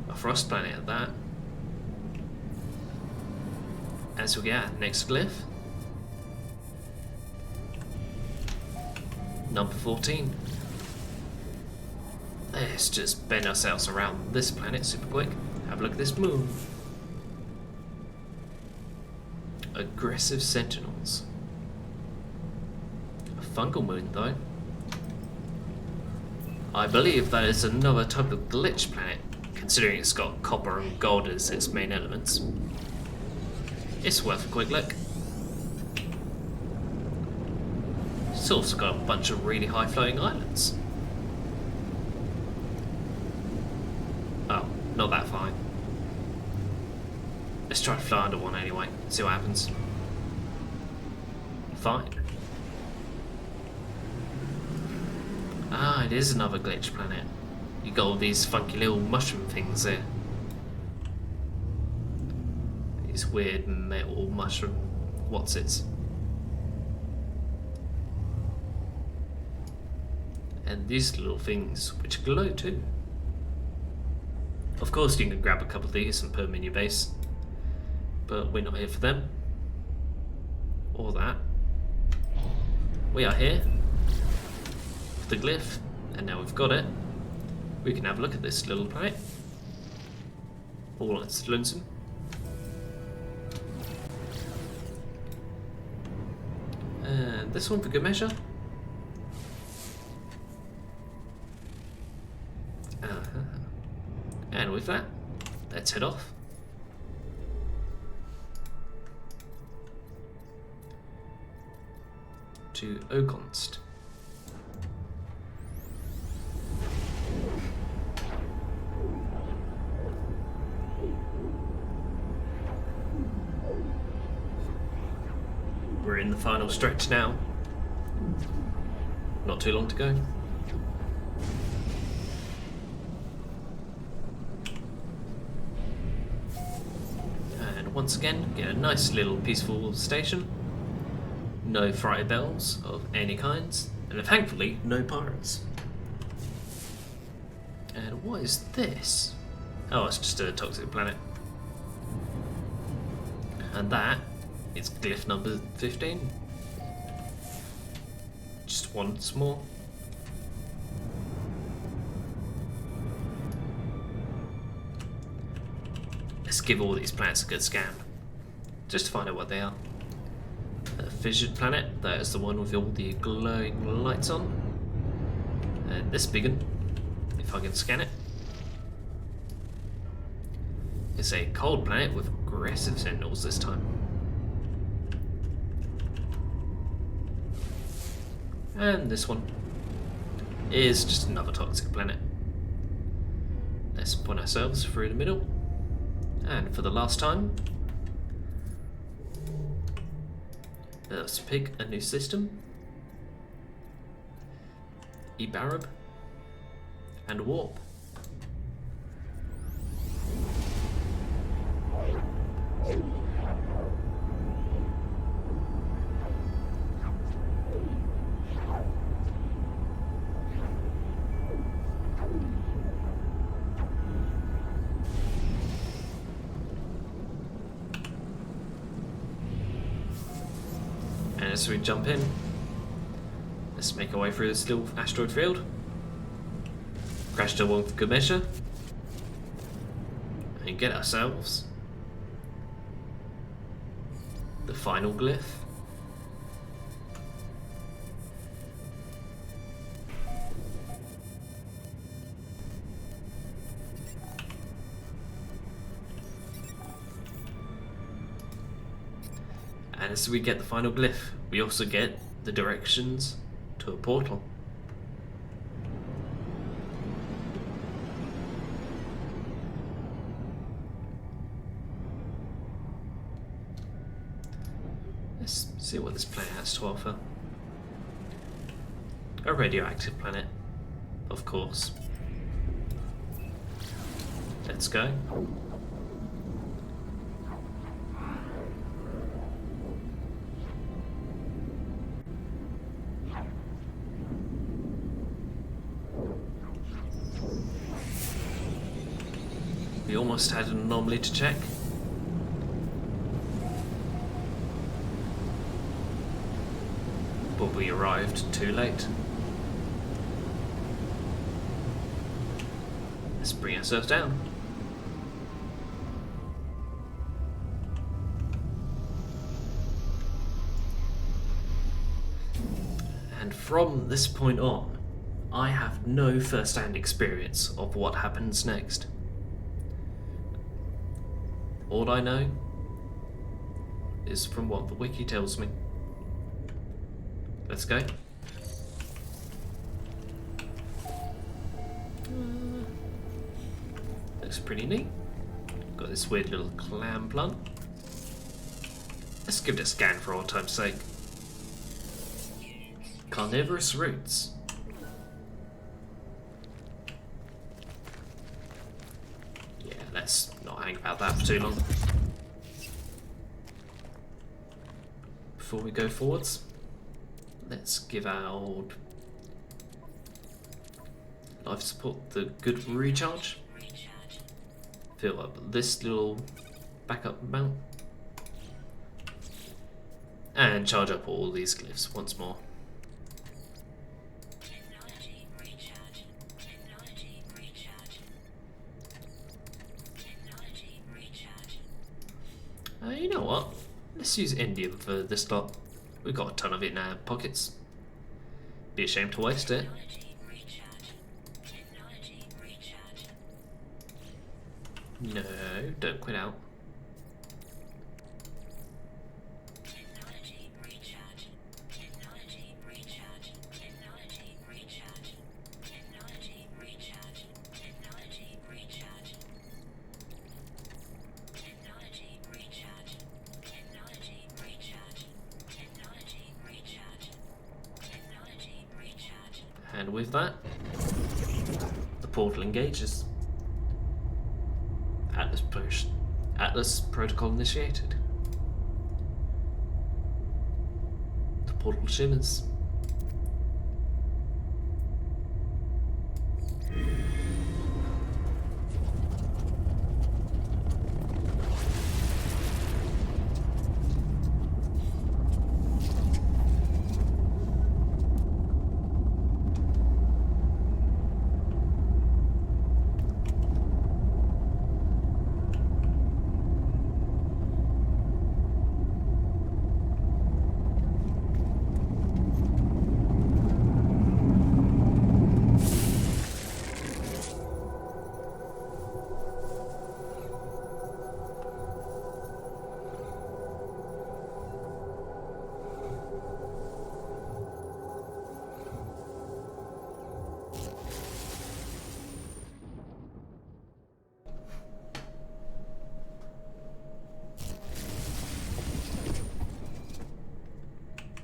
A frost planet at that. As we get our next glyph. Number 14. Let's just bend ourselves around this planet super quick. Have a look at this moon. Aggressive sentinels. A fungal moon though. I believe that is another type of glitch planet, considering it's got copper and gold as its main elements. It's worth a quick look. It's also got a bunch of really high floating islands. Oh, not that fine. Let's try to fly under one anyway, see what happens. Fine. Ah, it is another glitch planet. You got all these funky little mushroom things there. These weird metal mushroom what's-its. And these little things which glow too. Of course you can grab a couple of these and put them in your base. But we're not here for them. Or that. We are here the glyph, and now we've got it, we can have a look at this little planet. All its lonesome. And this one for good measure. And with that, let's head off. To Okonst. We're in the final stretch now. Not too long to go. And once again, get a nice little peaceful station. No frighted bells of any kinds, and thankfully, no pirates. And what is this? Oh, it's just a toxic planet. And that is glyph number 15. Just once more. Let's give all these planets a good scan, just to find out what they are. A fissured planet, that is the one with all the glowing lights on. And this big one, if I can scan it. It's a cold planet with aggressive sentinels this time. And this one is just another toxic planet. Let's point ourselves through the middle. And for the last time, let's pick a new system. Ebarab and warp. And as we jump in, let's make our way through this little asteroid field. Crash to one for good measure. And get ourselves the final glyph. And as we get the final glyph, we also get the directions to a portal. Let's see what this planet has to offer. A radioactive planet, of course. Let's go. We almost had an anomaly to check. But we arrived too late. Let's bring ourselves down. And from this point on, I have no first-hand experience of what happens next. All I know is from what the wiki tells me. Let's go. Looks pretty neat. Got this weird little clam plant. Let's give it a scan for old time's sake. Carnivorous roots. Yeah, let's not hang about that for too long. Before we go forwards, let's give our old life support the good recharge. Fill up this little backup mount. And charge up all these glyphs once more. You know what? Let's use indium for this lot. We've got a ton of it in our pockets. Be a shame to waste it. No, don't quit out. And with that, the portal engages. Atlas protocol initiated. The portal shimmers.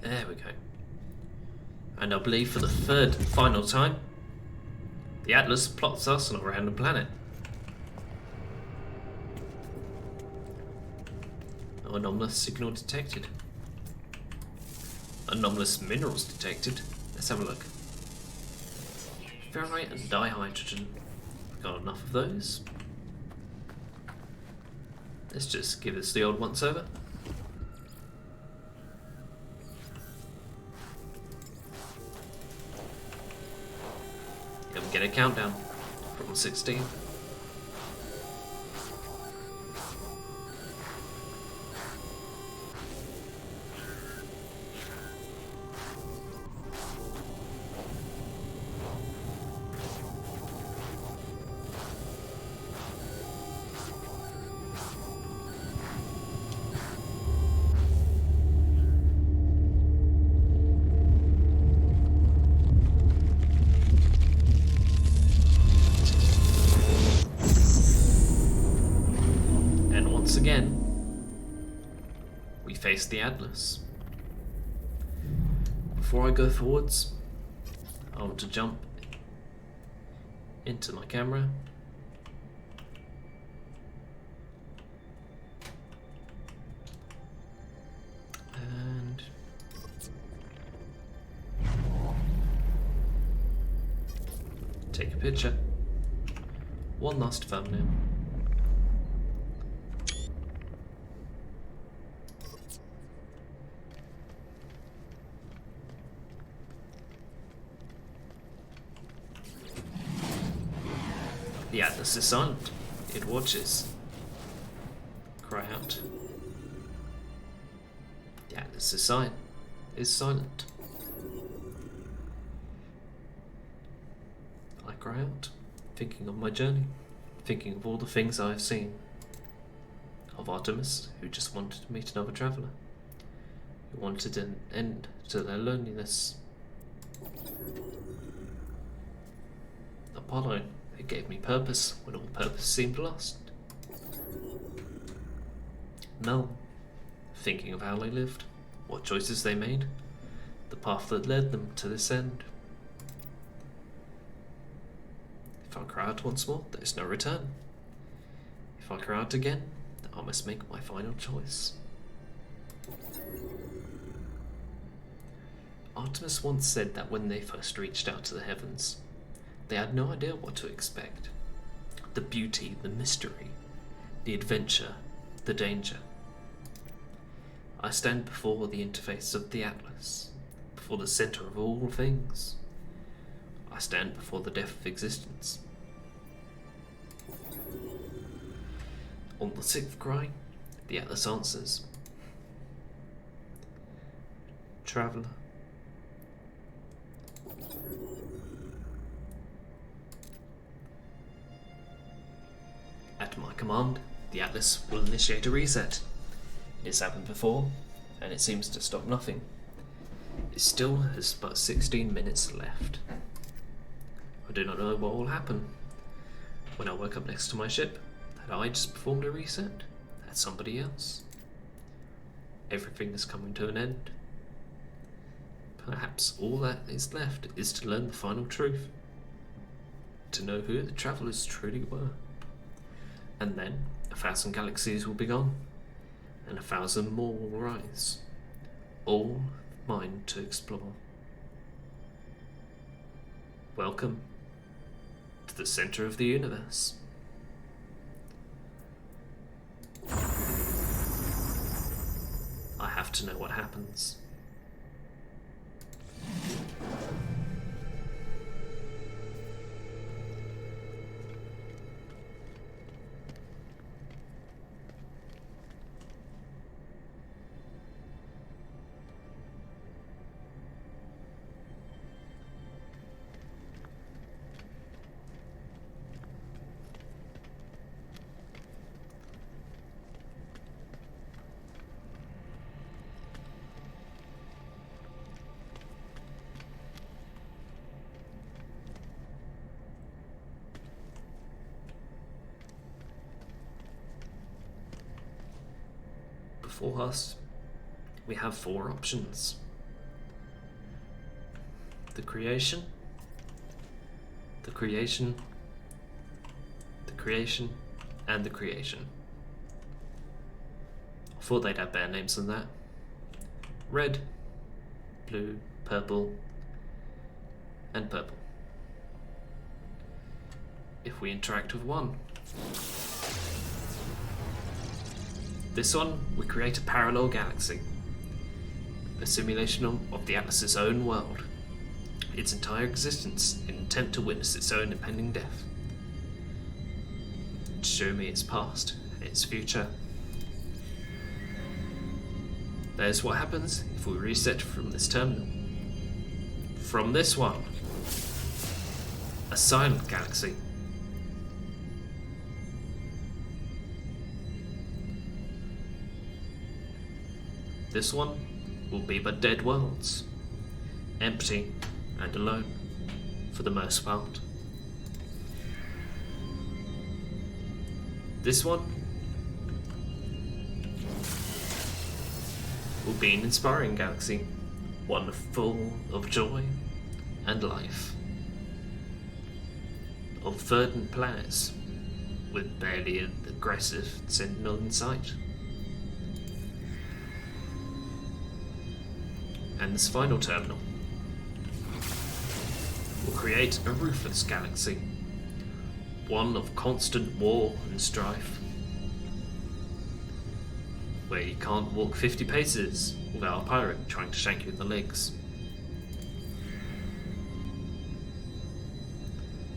There we go. And I believe for the third and final time, the Atlas plots us on a random planet. No anomalous signal detected. Anomalous minerals detected. Let's have a look. Ferrite and dihydrogen. Got enough of those. Let's just give this the old once over. Then we get a countdown from 16. Once again, we face the Atlas. Before I go forwards, I want to jump into my camera. And take a picture. One last thumbnail. The Atlas is silent. It watches. Cry out. The Atlas is silent. I cry out, thinking of my journey, thinking of all the things I have seen. Of Artemis, who just wanted to meet another traveller, who wanted an end to their loneliness. Apollo, it gave me purpose when all purpose seemed lost. Mel, thinking of how they lived, what choices they made, the path that led them to this end. If I cry out once more, there is no return. If I cry out again, I must make my final choice. Artemis once said that when they first reached out to the heavens, they had no idea what to expect. The beauty, the mystery, the adventure, the danger. I stand before the interface of the Atlas, before the center of all things. I stand before the depth of existence. On the sixth cry, the Atlas answers. Traveller. At my command, the Atlas will initiate a reset. It's happened before, and it seems to stop nothing. It still has but 16 minutes left. I do not know what will happen. When I woke up next to my ship, had I just performed a reset? Had somebody else? Everything is coming to an end. Perhaps all that is left is to learn the final truth. To know who the travellers truly were. And then 1,000 galaxies will be gone, and 1,000 more will rise, all mine to explore. Welcome to the center of the universe. I have to know what happens. Before us, we have 4 options. The creation, the creation, the creation, and the creation. I thought they'd have better names than that. Red, blue, purple, and purple. If we interact with one, this one, we create a parallel galaxy, a simulation of the Atlas's own world. its entire existence in an attempt to witness its own impending death. Show me its past, its future. That is what happens if we reset from this terminal. From this one. A silent galaxy. This one will be but dead worlds. Empty and alone, for the most part. This one will be an inspiring galaxy, one full of joy and life, of verdant planets with barely an aggressive sentinel in sight. And this final terminal will create a ruthless galaxy, one of constant war and strife, where you can't walk 50 paces without a pirate trying to shank you in the legs.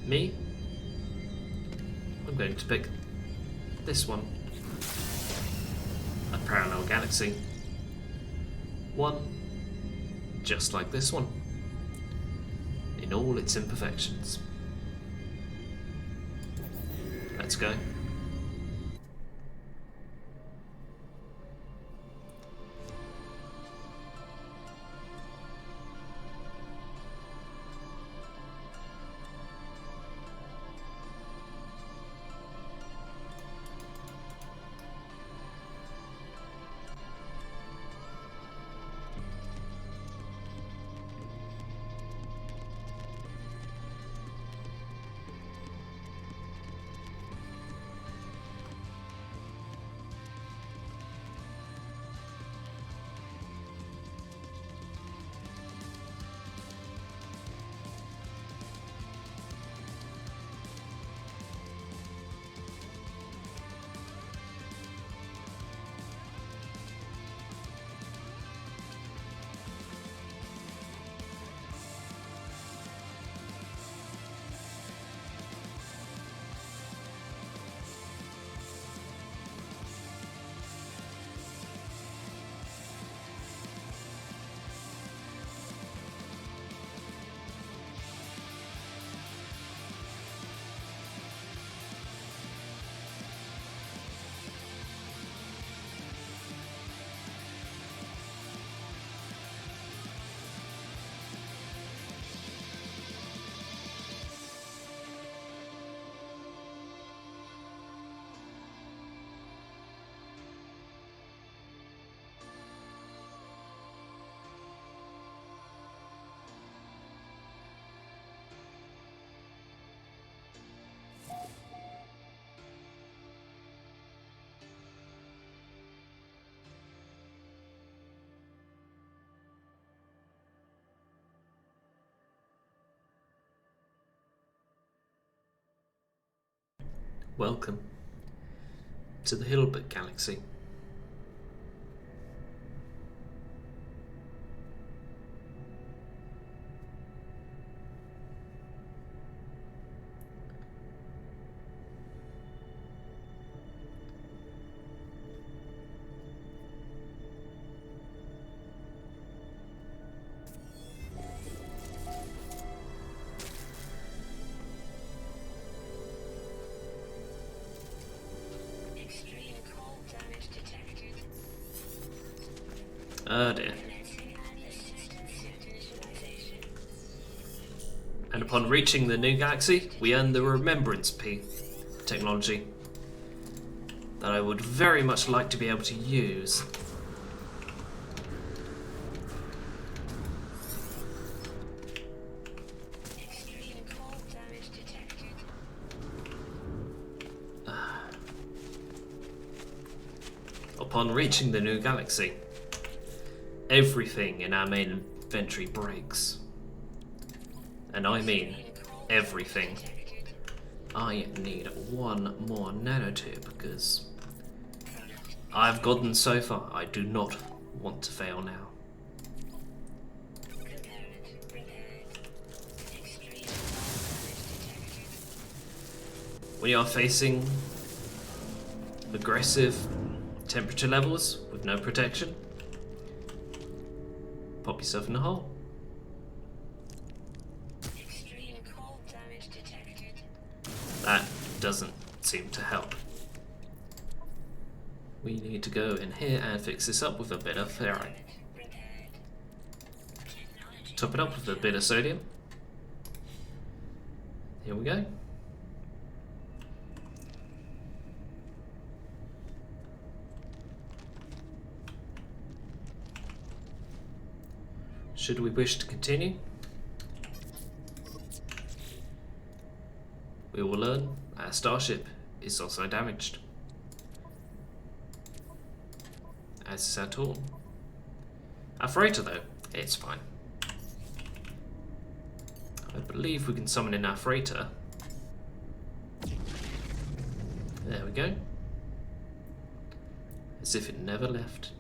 Me? I'm going to pick this one. A parallel galaxy. One just like this one, in all its imperfections. Let's go. Welcome to the Hilbert Galaxy. Oh dear. And upon reaching the new galaxy, we earn the Remembrance P technology that I would very much like to be able to use. Upon reaching the new galaxy, everything in our main inventory breaks. And I mean everything. I need one more nanotube because I've gotten so far. I do not want to fail now. when you are facing aggressive temperature levels with no protection, pop yourself in the hole. Extreme cold damage detected. That doesn't seem to help. We need to go in here and fix this up with a bit of ferrite. Top it up with a bit of sodium. Here we go. Should we wish to continue, we will learn our starship is also damaged, as is our tool. Our freighter though, it's fine. I believe we can summon in our freighter. There we go. As if it never left.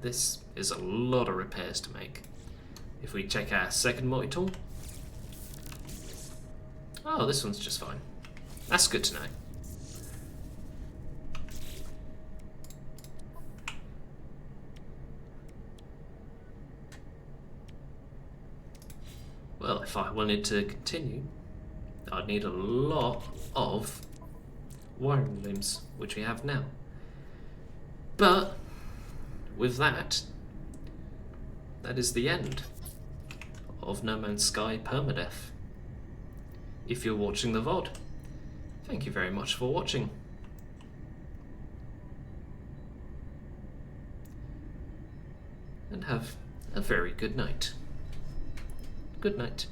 This is a lot of repairs to make. If we check our second multi-tool. Oh, this one's just fine. That's good to know. Well, if I wanted to continue, I'd need a lot of wiring looms, which we have now. But with that, that is the end of No Man's Sky Permadeath. If you're watching the VOD, thank you very much for watching. And have a very good night. Good night.